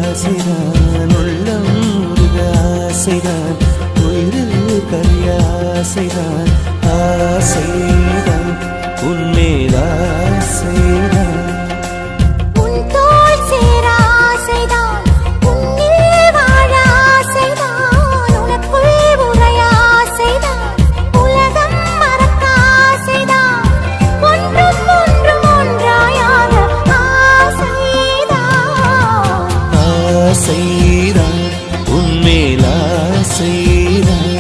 S1: ஆசைதான், உள்ளம் உருக ஆசைதான், உயிரில் கரிய ஆசைதான், ஆசைதான் உன்மேல் ஆசைதான்.
S3: உன் தோள் சேர ஆசைதான், உன்னில் வாழ ஆசைதான், உனக்குள் உறைய ஆசைதான், உலகம் மறக்க ஆசைதான், ஒன்றும் ஒன்றும் ஒன்றாயாக ஆசைதான்.
S1: ஆசைதான் உன்மேல் ஆசைதான்.